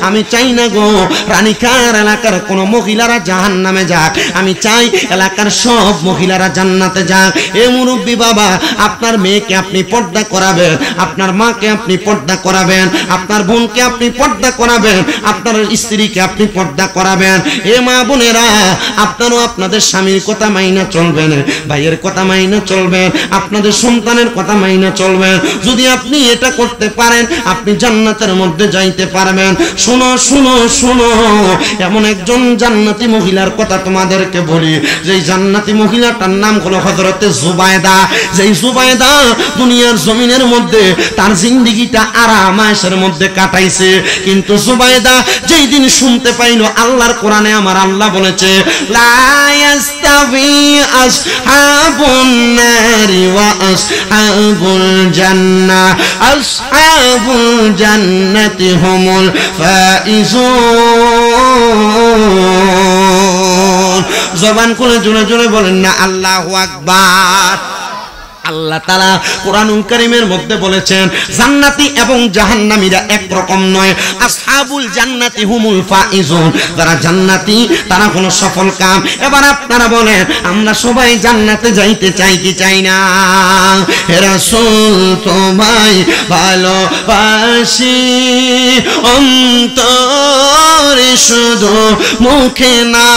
Speaker 1: আমি চাই না গো রানীকার এলাকার কোনো মহিলারা জাহান্নামে যাক, আমি চাই এলাকার সব মহিলারা জান্নাতে যাক। এ মুরব্বী বাবা, আপনার মেয়েকে আপনি পর্দা করাবেন, আপনার মাকে আপনি পর্দা করাবেন, আপনার বোনকে আপনি পর্দা করাবেন, আপনার স্ত্রীকে আপনি পর্দা করাবেন। এ মা বোনেরা, আপনারও আপনাদের স্বামীর কথা মাইনা চলবেন, ভাইয়ের কথা মাইনা চলবেন, আপনাদের সন্তানের কথা মাইনা চলবেন। যদি আপনি এটা করতে পারেন, আপনি জান্নাতের মধ্যে যাইতে পারবেন। শোনো শোনো শোনো, এমন একজন জান্নাতি মহিলার কথা তোমাদেরকে বলি, যেই জান্নাতি মহিলাটার নাম হলো হযরতে জুবায়দা। যেই জুবায়দা দুনিয়ার জমিনের মধ্যে তার জিন্দেগিটা আরাম আয়েশের মধ্যে কাটাইছে, কিন্তু জুবায়দা যেই দিন শুনতে পাইল আল্লাহর কোরআনে আমার আল্লাহ বলেছে, লা ইয়াস্তাবি আসহাবুন নারি ওয়া আসহাবুল জান্নাহ, আসহাবুল জান্নাতি হুমুল ফাইজুন। জবান করে জোরে জোরে বলেন না আল্লাহু আকবার। আল্লাহ তাআলা কোরআনুল কারীমের মধ্যে বলেছেন, জান্নাতি এবং জাহান্নামীরা এক রকম নয়। আসহাবুল জান্নাতি হুমুল ফাইজুন, যারা জান্নাতি তারা হলো সফল কাম। এবার আপনারা বলেন, আমরা সবাই জান্নাতে যাইতে চাই কি চাই না? হে রাসূল তোমায় ভালোবাসি অন্তরে শুধু মুখে না,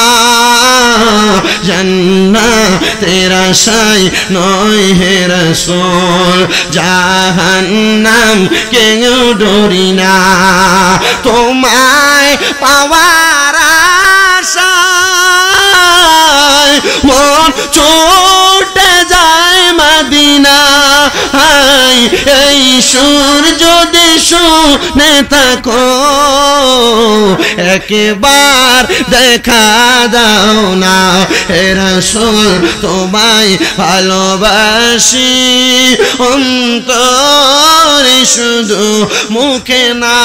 Speaker 1: জান্নাতের আশায় নয় হে রাসূল, জাহান্নাম কেউ ডরি না। তোমায় পাওয়ার আশায় মন ছুটে যায় মদিনা। এই সুর যদি শুনে থাকো, একবার দেখা দাও না। হে রাসূল তোমায় ভালোবাসি অন্তরে শুধু মুখে না,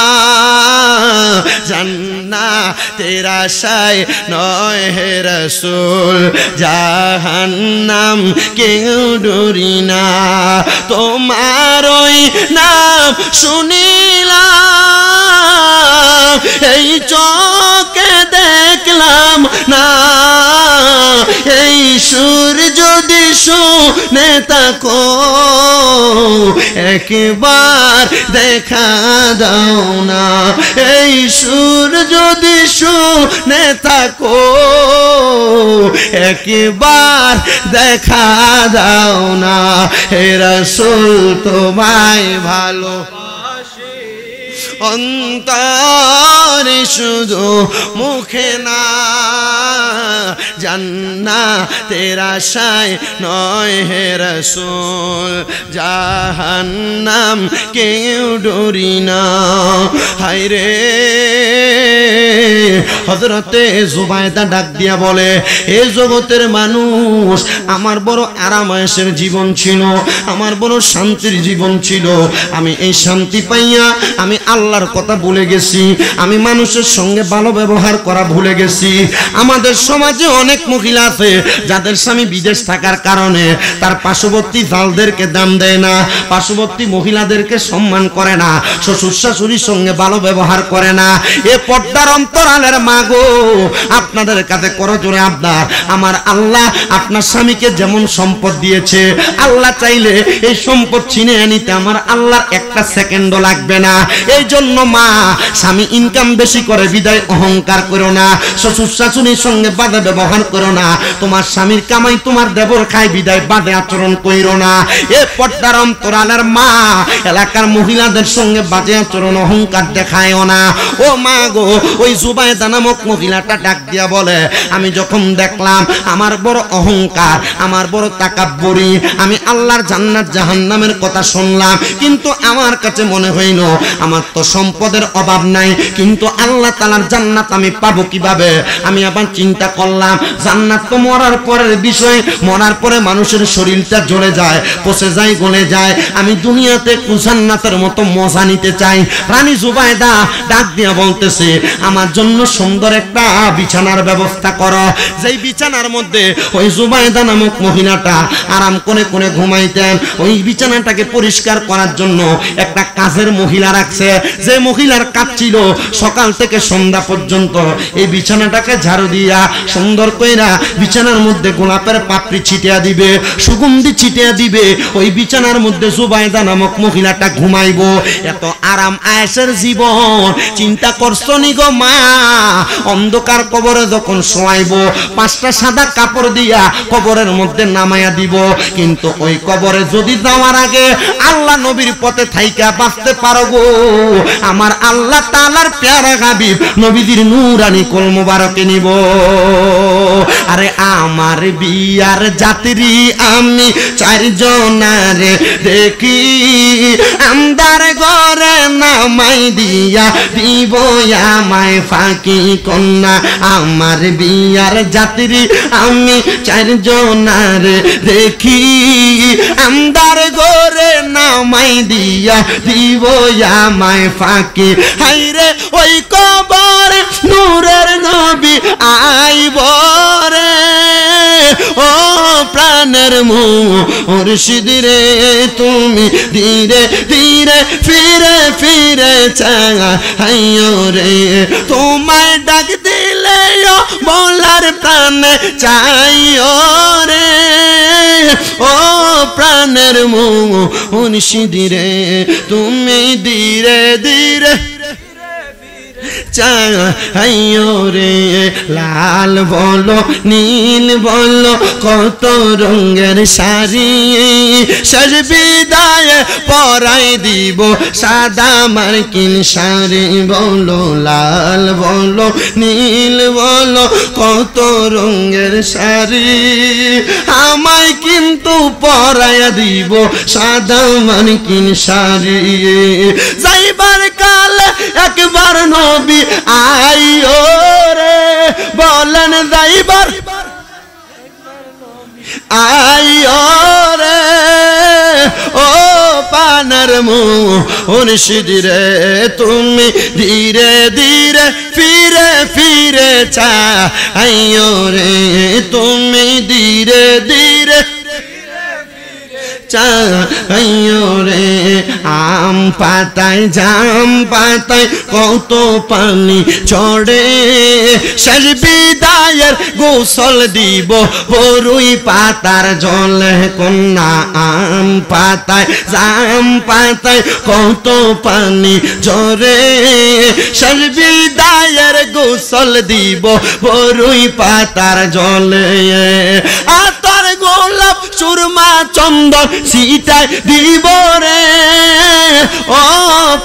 Speaker 1: জান্নাতের আশায় নয় হে রাসূল, জাহান্নাম কেউ ডরি না। তোমার ওই নাম শুনিলাম, এই চোখে দেখলাম না। এই সুর যদি শুনে থাকো, একবার দেখা দাও না। এই সুর যদি শুনে থাকো, একবার দেখা দাও না। হে রাসূল তোমায় ভালোবাসি অন্তরে শুধু মুখে না, জান্নাতের আশায় নয় হে রাসূল, জাহান্নাম কেউ ডরি না। হায়রে হযরতে জুবায়দা ডাক দিয়া বলে, এ জগতের মানুষ, আমার বড় আরাম আয়েশের জীবন ছিল, আমার বড় শান্তির জীবন ছিল। আমি এই শান্তি পাইয়া আমি আল্লাহর কথা ভুলে গেছি, আমি মানুষের সঙ্গে ভালো ব্যবহার করা ভুলে গেছি। আমাদের সমাজে অনেক মহিলা আছে যাদের স্বামী বিদেশ থাকার কারণে তার পার্শ্ববর্তী জালদেরকে দাম দেয় না, পার্শ্ববর্তী মহিলাদেরকে সম্মান করে না, শ্বশুর শাশুড়ির সঙ্গে ভালো ব্যবহার করে না। এ পর্দার অন্তরালের মা গো, আপনাদের কাছে করজোরে আবদার, আমার আল্লাহ আপনার স্বামীকে যেমন সম্পদ দিয়েছে, আল্লাহ চাইলে এই সম্পদ ছিনিয়ে নিতে আমার আল্লাহর একটা সেকেন্ডও লাগবে না। এই জন্য মা, স্বামী ইনকাম বেশি করে বিদায় অহংকার করো না, শ্বশুর শাশুড়ির সঙ্গে বাজে ব্যবহার করো না, তোমার স্বামীর কামাই তোমার দেবর খায় বিদায় বাজে আচরণ করো না। এ পর্দার অন্তরালের মা, এলাকার মহিলাদের সঙ্গে বাজে আচরণ অহংকার দেখায়ও না। ও মা গো, ওই জুবায়দা নামক মহিলাটা ডাক দিয়া বলে, আমি যখন দেখলাম আমার বড় অহংকার, আমার বড় তাকাব্বুরি, আমি আল্লাহর জান্নাত জাহান্নামের কথা শুনলাম, কিন্তু আমার কাছে মনে হইল আমার তো সম্পদের অভাব নাই, কিন্তু আল্লাহ তাআলার জান্নাত আমি পাবো কিভাবে? আমি আবার চিন্তা করলাম, জান্নাত তো মরার পরের বিষয়, মরার পরে মানুষের শরীরটা জ্বলে যায়, পচে যায়, গলে যায়। আমি দুনিয়াতে জান্নাতের মতো মজা নিতে চাই। রানী জুবাইদা ডাক দিয়া বলতেছে, আমার জন্য সুন্দর একটা বিছানার ব্যবস্থা করো, যেই বিছানার মধ্যে ওই জুবাইদা নামক মহিলাটা আরাম করে করে ঘুমাইতেন। ওই বিছানাটাকে পরিষ্কার করার জন্য একটা কাজের মহিলা রাখছে, যে মহিলার কাজ ছিল সকাল থেকে সন্ধ্যা পর্যন্ত এই বিছানাটাকে ঝাড়ু দিয়া সুন্দর কইরা বিছানার মধ্যে গোলাপের পাপড়ি ছিটিয়ে দিবে, সুগন্ধি ছিটিয়ে দিবে। ওই বিছানার মধ্যে জুবাইদা নামক মহিলাটা ঘুমাইবো। এত আরাম আয়েশের জীবন চিন্তা করছো নি গো মা? অন্ধকার কবরে যখন শোয়াইবো, 5টা সাদা কাপড় দিয়া কবরের মধ্যে নামাইয়া দিব, কিন্তু ওই কবরে যদি যাওয়ার আগে আল্লাহ নবীর পথে থাইকা বাঁচতে পারো গো, আমার আল্লাহ তাআলার প্যারা হাবিব নবীজির নূরানি কোল মোবারকে নিব। আরে আমার বিয়ার যাত্রী আমি 4 জনারে দেখি, আমদার ঘরে নামাই দিয়া দিব আমায় ফাঁকি কন্যা। আমার বিয়ার যাত্রী আমি 4 জনারে দেখি, আমদার ঘরে নামাই দিয়া দিব আমায় ফাঁকি। হাইরে ওই কবরে নূরের নবী আইব রে, ও প্রাণের মুর্শিদ রে, তুমি ধীরে ধীরে ফিরে ফিরে চাইও রে, তোমায় ডাক দিলে বলার প্রাণে চাইও রে, ও প্রাণের মুর্শিদ রে, তুমি ধীরে ধীরে চাইও রে। লাল বলো নীল বলো কত রঙের শাড়ি, শেষ বিদায় পরাই দিব সাদা মার্কিন শাড়ি। বলো লাল বলো নীল বলো কত রঙের শাড়ি, আমায় কিন্তু পরাইয়া দিব সাদা মার্কিন শাড়ি। যাইবার কালে একবার নবী আইও রে, বলেন যাইবার আইও রে, ও পানার মুর্শিদ রে, তুমি ধীরে ধীরে ফিরে ফিরে চাইও রে, তুমি ধীরে ধীরে চাইও রে। আম পাতায় জাম পাতায় কত পানি চড়ে, শেষ বিদায়ের গোসল দিব বরুই পাতার জলে কন্যা। আম পাতায় জাম পাতায় কত পানি ঝরে, শেষ বিদায়ের গোসল দিব বরুই পাতার জলে। আতর গোলাপ সুরমা চন্দন সিটায় দিব রে, ও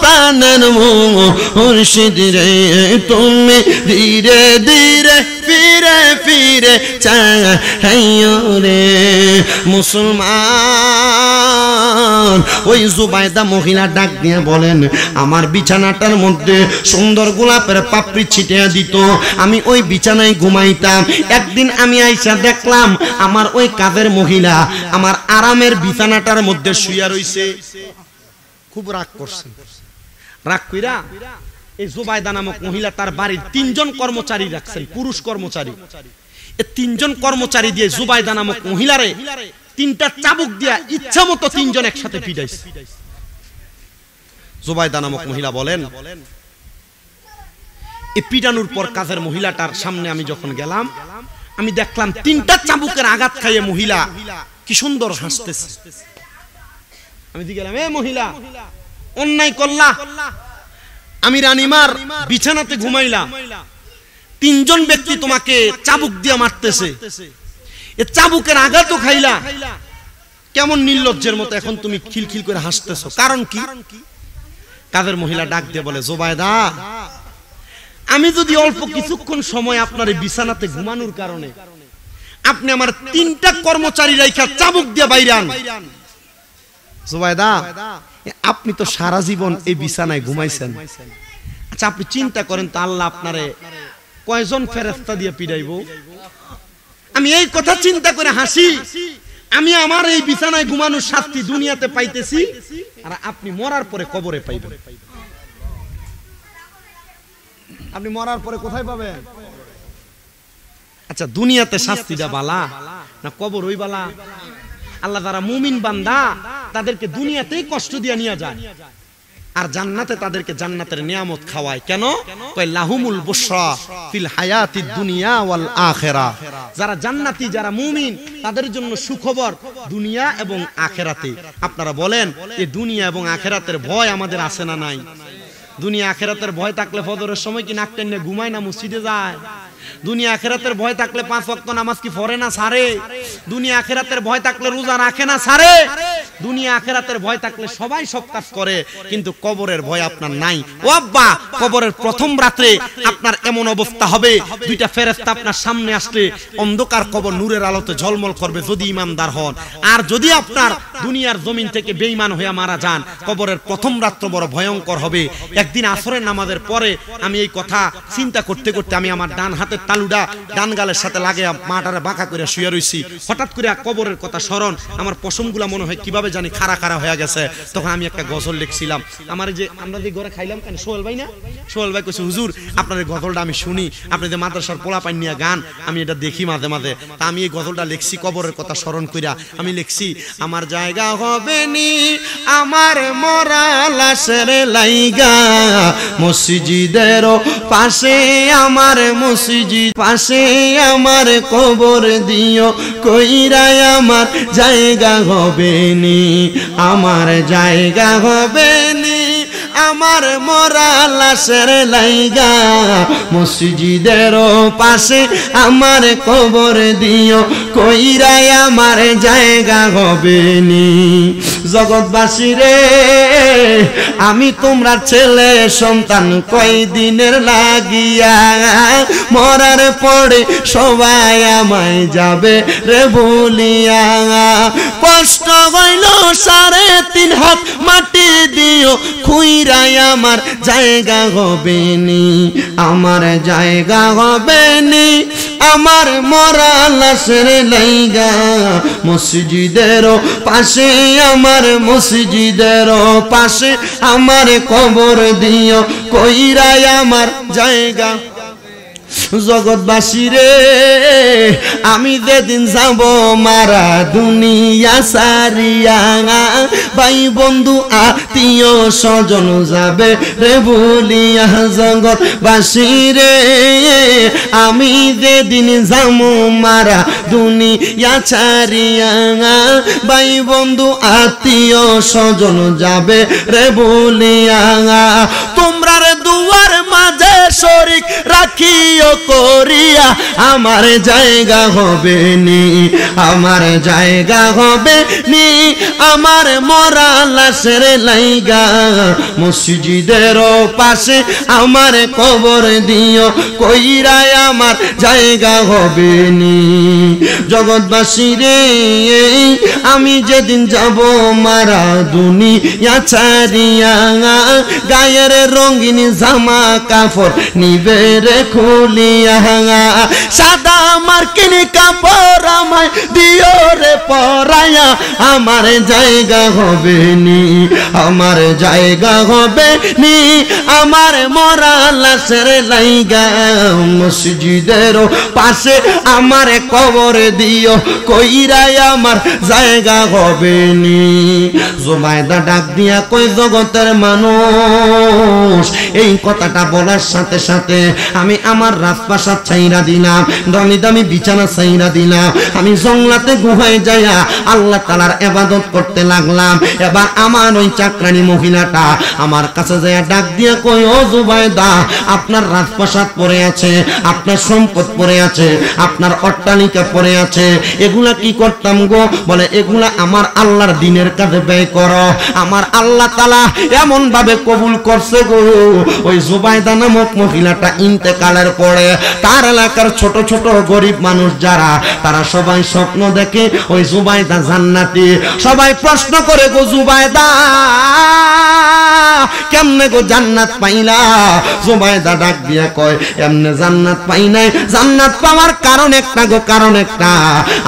Speaker 1: প্রাণের মুর্শিদ রে, তুমি ধীরে ধীরে ফিরে ফিরে চাইও রে। মুসলমান ওই জুবাইদা মহিলা ডাক দিয়ে বলেন, আমার বিছানাটার মধ্যে সুন্দর গোলাপের পাপড়ি ছিটিয়ে দিত, আমি ওই বিছানায় ঘুমাইতাম। একদিন আমি আইসা দেখলাম আমার ওই কাজের মহিলা আমার আরামের বিছানাটার মধ্যে শুইয়া রইছে। খুব রাগ করছেন, রাগ কইরা এই জুবাইদা নামক মহিলা তার বাড়ির 3 জন কর্মচারী রাখছেন, পুরুষ কর্মচারী। এই 3 জন কর্মচারী দিয়ে জুবাইদা নামক মহিলারে 3টা চাবুক দিয়া ইচ্ছা মতো 3 জন একসাথে পিটাইছে। জুবাইদা নামক মহিলা বলেন, এই পিটানোর পর কাজের মহিলাটার সামনে আমি যখন গেলাম, আমি দেখলাম 3টা চাবুকের আঘাত খাইয়ে মহিলা কি সুন্দর হাসতেছে। আমি গেলাম, এ মহিলা অন্যায় করলা, আমি রানীমার বিছানাতে ঘুমাইলাম, 3 জন ব্যক্তি তোমাকে চাবুক দিয়ে মারতেছে, এ চাবুকের আঘাতও খাইলা, কেমন নির্লজ্জের মতো এখন তুমি খিলখিল করে হাসতেছো, কারণ কি? কাজের মহিলা ডাক দিয়ে বলে, জুবাইদা, আমি যদি অল্প কিছুক্ষণ সময় আপনার বিছানাতে ঘুমানোর কারণে আপনি আমার 3টা কর্মচারী রাইখা চাবুক দিয়ে বাইরান,
Speaker 2: জুবাইদা আপনি তো সারা জীবন এই বিছানায় ঘুমাইছেন, আচ্ছা আপনি চিন্তা করেন তো আল্লাহ আপনারে কয়জন ফেরেশতা দিয়ে পিটাইবো? আমি এই কথা চিন্তা করে হাসি, আমি আমার এই বিছানায় ঘুমানোর শাস্তি দুনিয়াতে পাইতেছি, আর আপনি মরার পরে কবরে পাইবেন। আপনি মরার পরে কোথায় পাবেন? আচ্ছা দুনিয়াতে শাস্তিটা বালা না কবর ওই বালা? আল্লাহ যারা মুমিন বান্দা তাদেরকে দুনিয়াতেই কষ্ট দিয়ে নিয়ে যায়, আর জান্নাতে তাদেরকে জান্নাতের নিয়ামত খাওয়ায়। কেন? কয় লাহুমুল বুশরা ফিল হায়াতিদ দুনিয়া ওয়াল আখিরাহ। যারা জান্নাতি, যারা মুমিন, তাদের জন্য সুখবর দুনিয়া এবং আখিরাতে। আপনারা বলেন এই দুনিয়া এবং আখিরাতের ভয় আমাদের আছে না নাই? দুনিয়া আখিরাতের ভয় থাকলে ফজরের সময় কি নাক টেনে ঘুমায় না মসজিদে যায়? দুনিয়া আখিরাতের ভয় থাকলে 5 ওয়াক্ত নামাজ কি পড়ে না ছাড়ে? দুনিয়া আখিরাতের ভয় থাকলে রোজা রাখে না ছাড়ে? দুনিয়া আখিরাতের ভয় থাকলে সবাই সব কাজ করে, কিন্তু কবরের ভয় আপনার নাই। ও আব্বা, কবরের প্রথম রাতে আপনার এমন অবস্থা হবে, দুইটা ফেরেশতা আপনার সামনে আসলে অন্ধকার কবর নূরের আলোতে ঝলমল করবে যদি ঈমানদার হন। আর যদি আপনার দুনিয়ার জমিন থেকে বেঈমান হয়ে মারা যান, কবরের প্রথম রাত্র বড় ভয়ঙ্কর হবে। একদিন আসরের নামাজের পরে আমি এই কথা চিন্তা করতে করতে আমি আমার ডান হাতের তালুটা ডান গালের সাথে লাগে মাটারে বাঁকা করে শুয়ে রইছি। হঠাৎ করে কবরের কথা স্মরণ, আমার পশমগুলা মনে হয় কিভাবে জানি খাড়া খাড়া হয়ে গেছে। তখন আমি একটা গজল লিখছিলাম। আমার যে আমরা যে ঘরে খাইলাম কেন সোহেল ভাই না, সোহেল ভাই কইছে হুজুর আপনার এই গজলটা আমি শুনি, আপনি যে মাদ্রাসার পোলা পাইন নিয়ে গান, আমি এটা দেখি মাঝে মাঝে। তা আমি এই গজলটা লিখছি কবরের কথা স্মরণ কইরা। আমি লিখছি আমার জায়গা হবে নি আমার মরা লাশের লাইগা, মসজিদের পাশে আমার মসজিদ পাশে আমার কবর দিও, কইরাই আমার জায়গা হবে নি, আমার জায়গা হবে নি আমার মরা লাশের লাইগা, মসজিদের পাশে আমার কবর দিও, কইরাই আমার জায়গা হবে নি। জগৎবাসী রে আমি তোমরা ছেলে সন্তান কয়দিনের লাগিয়া, মরার পরে সবাই আমায় যাবে রে বলিয়া, কষ্ট হইল 3.5 হাত মাটি দিও, খুইরাই আমার জায়গা হবে নি, আমার জায়গা হবে নি আমার মরা লাশের লাইগা, মসজিদের পাশে আমার মসজিদের পাশে আমার কবর দিও, কইরাই আমার জায়গা। জগৎবাসী রে আমি যেদিন যাব মারা দুনিয়া সারিয়া, ভাই বন্ধু আত্মীয় স্বজন যাবে রে বলিয়া, জগৎবাসী রে আমি যেদিন যাব মারা দুনিয়া ছাড়িয়া, ভাই বন্ধু আত্মীয় স্বজন যাবে রে বলিয়া, তোমরা দুয়ার মাঝে শরীক রাখিও করিয়া, আমার জায়গা হবে নি, আমার জায়গা হবে নি আমার মরা লাশের লাইগা, মসজিদের পাশে আমার কবর দিও, কইরাই আমার জায়গা হবে নি। জগৎবাসী রে আমি যেদিন যাব মারা দুনিয়া ছাড়িয়া, গায়ের রঙিন জামা কাপড় নিবে রে খুলিয়া, সাদা মার্কিন কাপড় আমায় দিও রে পরাইয়া, আমার জায়গা হবে নি, আমার জায়গা হবে নি আমার মরা লাশের লাইগা, মসজিদের পাশে আমার কবর দিও, কইরাই আমার জায়গা হবে নি। জুবাইদা ডাক দিয়া কই জগতের মানুষ, এই কথাটা বলার সাথে সাথে আমি আমার রাজপ্রাসাদ ছাইরা দিলাম, দামি দামি বিছানা ছাইরা দিলাম, আমি জঙ্গলাতে গুহায় যাইয়া আল্লাহ তাআলার ইবাদত করতে লাগলাম। এবার আমার ওই চাকরানি মহিলাটা আমার কাছে যাইয়া ডাক দিয়া কই ও জুবাইদা, আপনার রাজপ্রাসাদ পড়ে আছে, আপনার সম্পদ পড়ে আছে, আপনার অট্টালিকা পড়ে আছে, এগুলা কি করতাম গো? বলে এগুলা আমার আল্লাহর দ্বীনের কাজে ব্যয় করো, আমার আল্লাহ তাআলা এমন ভাবে কবুল করছে গো,
Speaker 1: ওই জুবাইদা নামক মহিলাটা ইন্তেকালের পরে তার এলাকার ছোট ছোট গরিব মানুষ যারা তারা সবাই স্বপ্ন দেখে ওই জুবাইদা জান্নাতি। সবাই প্রশ্ন করে গো জুবাইদা কেমনে গো জান্নাত পাইলা? জুবাইদা ডাক দিয়া কয় এমনে জান্নাত পাই নাই, জান্নাত পাওয়ার কারণ একটা গো, কারণ একটা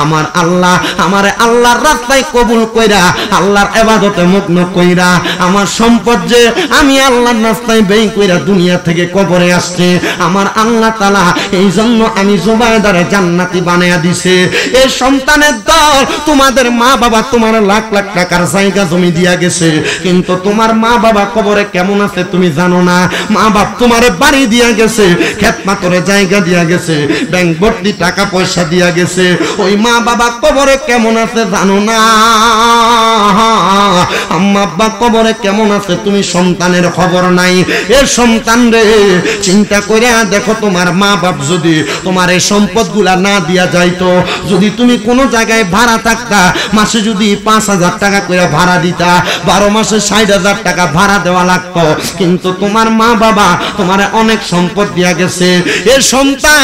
Speaker 1: আমার আল্লাহ আমারে আল্লাহর রাস্তায় কবুল কইরা আল্লাহর ইবাদতে মগ্ন কইরা আমার সম্পদ যে আমি আল্লাহর রাস্তায় ব্যয় কইরা দুনিয়া থেকে কবরে আসছে আমার আল্লাহ তাআলা এই জন্য আমি জুবাইদারে জান্নাতি বানায়া দিছে। এই সন্তানের দল তোমাদের মা বাবা তোমার লাখ লাখ টাকার জায়গা জমি দিয়া গেছে, কিন্তু তোমার মা বাবা কবরে কেমন আছে তুমি জানো না। মা বাপ তোমারে বাড়ি দিয়া গেছে, ক্ষেত মাতরে জায়গা দিয়া গেছে, ব্যাংক ভর্তি টাকা পয়সা দিয়া গেছে, ওই মা বাবা কবরে কেমন আছে জানো না। আম্মা আব্বা কবরে কেমন আছে তুমি সন্তানের খবর নাই। এ সন্তান রে চিন্তা করে দেখো তোমার মা বাপ যদি তোমার এই সম্পদগুলা না দিয়া যাইতো, যদি তুমি কোনো জায়গায় ভাড়া থাকতা, মাসে যদি 5,000 টাকা করে ভাড়া দিতা, 12 মাসে 60,000 টাকা ভাড়া দেওয়া লাগতো, কিন্তু তোমার মা বাবা তোমার অনেক সম্পদ দিয়া গেছে। এ সন্তান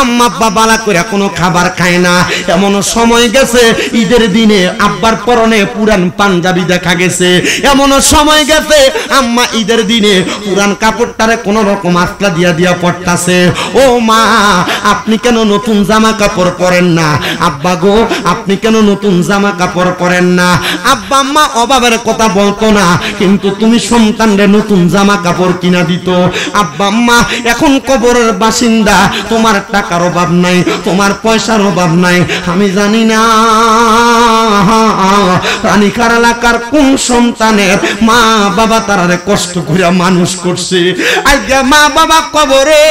Speaker 1: আম্মা আব্বা বালা করে কোনো খাবার খায় না, এমন সময় গেছে ঈদের দিনে আব্বার পরনে পুরান পাঞ্জাবি দেখা গেছে, এমন সময় গেছে আম্মা ঈদের দিনে পুরান কাপড়টারে কোন রকম আস্তা দিয়া দিয়া পড়তাছে। ও মা আপনি কেন নতুন জামা কাপড় পরেন না? আব্বা গো আপনি কেন নতুন জামা কাপড় পরেন না? আব্বা আম্মা অভাবের কথা বলতো না, কিন্তু তুমি সন্তানরে নতুন জামা কাপড় কিনা দিত। আব্বা আম্মা এখন কবরের বাসিন্দা, তোমার টাকার অভাব নাই, তোমার পয়সার অভাব নাই। আমি জানি না রানীখার এলাকার কোন সন্তানের মা বাবা তারারে কষ্ট করে মানুষ করছে, আজকে মা বাবা কবরে,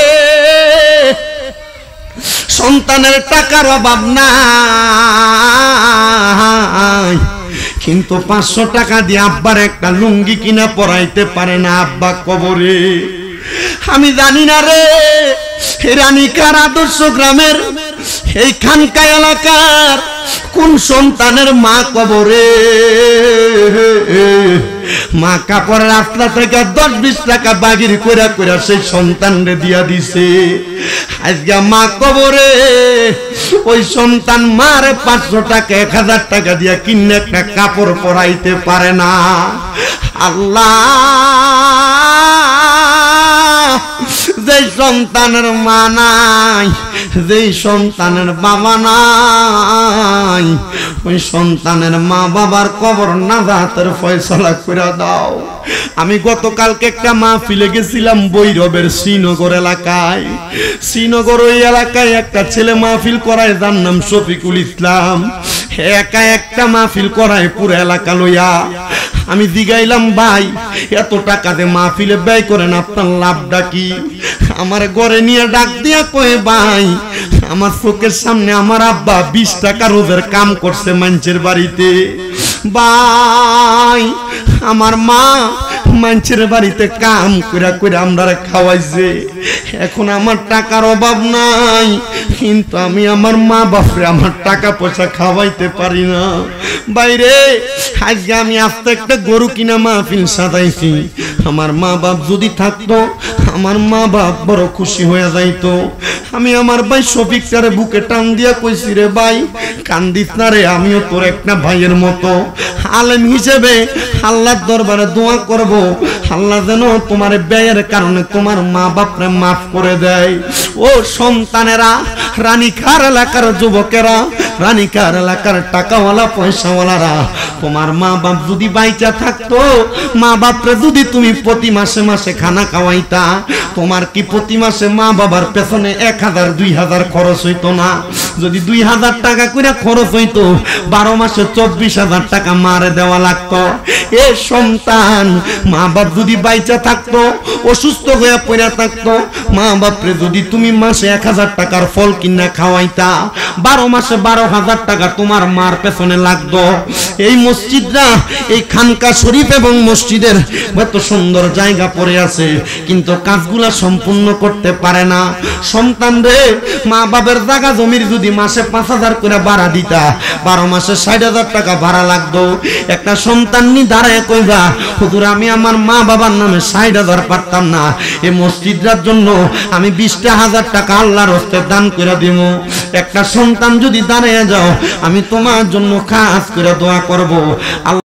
Speaker 1: সন্তানের টাকার অভাব নাই, কিন্তু 500 টাকা দিয়ে আব্বার একটা লুঙ্গি কিনা পরাইতে পারে না আব্বা কবরে। আমি জানি না রে রানীখার আদর্শ গ্রামের এই খানকা এলাকার কোন সন্তানের মা কবরে। মা কাপড়ের রাস্তা থেকে 10-20 টাকা বাগির কইরা কইরা সেই সন্তানরে দিয়া দিছে, আজকে মা কবরে ওই সন্তান মারে 500 টাকা 1000 টাকা দিয়া কিনে একটা কাপড় পরাইতে পারে না। আল্লাহ যে সন্তানের মা নাই, যে সন্তানের বাবা নাই, ওই সন্তানের মা বাবার কবর নাজাতের ফয়সালা করে দাও। আমি গতকালকে একটা মাহফিলে গেছিলাম বৈরবের শ্রীনগর এলাকায়। শ্রীনগর ওই এলাকায় একটা ছেলে মাহফিল করায়, যার নাম শফিকুল ইসলাম। একা একটা মাহফিল করায় পুরো এলাকা লইয়া। আমি জিগাইলাম ভাই এত টাকা দিয়ে মাহফিলে ব্যয় করেন, আপনার লাভটা কি? আমার ঘরে নিয়ে ডাক দিয়া কয়ে ভাই আমার চোখের সামনে আমার আব্বা 20 টাকা রোজের কাম করছে মানুষের বাড়িতে, ভাই আমার মা মানুষের বাড়িতে কাম কইরা কইরা আমরা খাওয়াইছে, এখন আমার টাকার অভাব নাই, কিন্তু আমি আমার মা বাপরে আমার টাকা পয়সা খাওয়াইতে পারি না। বাইরে আজকে আমি আস্তে একটা গরু কিনা মাহফিল সাজাইছি, আমার মা বাপ যদি থাকতো আমার মা বাপ বড় খুশি হয়ে যাইতো। আমি আমার ভাই শফিকটারে বুকে টান দিয়া কইছি রে ভাই কান্দিস না রে, আমিও তোর একটা ভাইয়ের মতো, আলেম হিসেবে আল্লাহর দরবারে দোয়া করব আল্লাহ যেন তোমার ব্যয়ের কারণে তোমার মা বাপরে মাফ করে দেয়। ও সন্তানেরা, রানীখার এলাকার যুবকেরা, রানীখার এলাকার টাকাওয়ালা পয়সাওয়ালারা, তোমার মা বাপ যদি বাইচা থাকতো, মা বাপরে যদি তুমি প্রতি মাসে মাসে খানা খাওয়াইতা, তোমার কি প্রতি মাসে মা বাবার পেছনে 1000-2000 খরচ হইতো না? যদি 2000 টাকা করে খরচ হইতো, 12 মাসে 24,000 টাকা মারে দেওয়া লাগতো। এ সন্তান, মা বাপ যদি বাইচা থাকতো, অসুস্থ হয়ে পড়ে থাকতো, মা বাপরে যদি তুমি মাসে 1000 টাকার ফল কিনা খাওয়াইতা, 12 মাসে 12,000 টাকা তোমার মার পেছনে লাগতো। এই মসজিদটা, এই খানকা শরীফ এবং মসজিদের এত সুন্দর জায়গা পড়ে আছে, কিন্তু কাজগুলা সম্পূর্ণ করতে পারে না। সন্তান রে, মা বাবার জায়গা জমির যদি মাসে 5,000 করে ভাড়া দিতা, 12 মাসে 60,000 টাকা ভাড়া লাগতো। একটা সন্তান নি দাঁড়ায় কইবা, হুজুর আমি আমার মা বাবার নামে 60,000 পারতাম না, এই মসজিদটার জন্য আমি 20,000 টাকা আল্লাহর হস্তে দান করে দিব। একটা সন্তান যদি দাঁড়ায় যাও, আমি তোমার জন্য খাস করে দোয়া করব।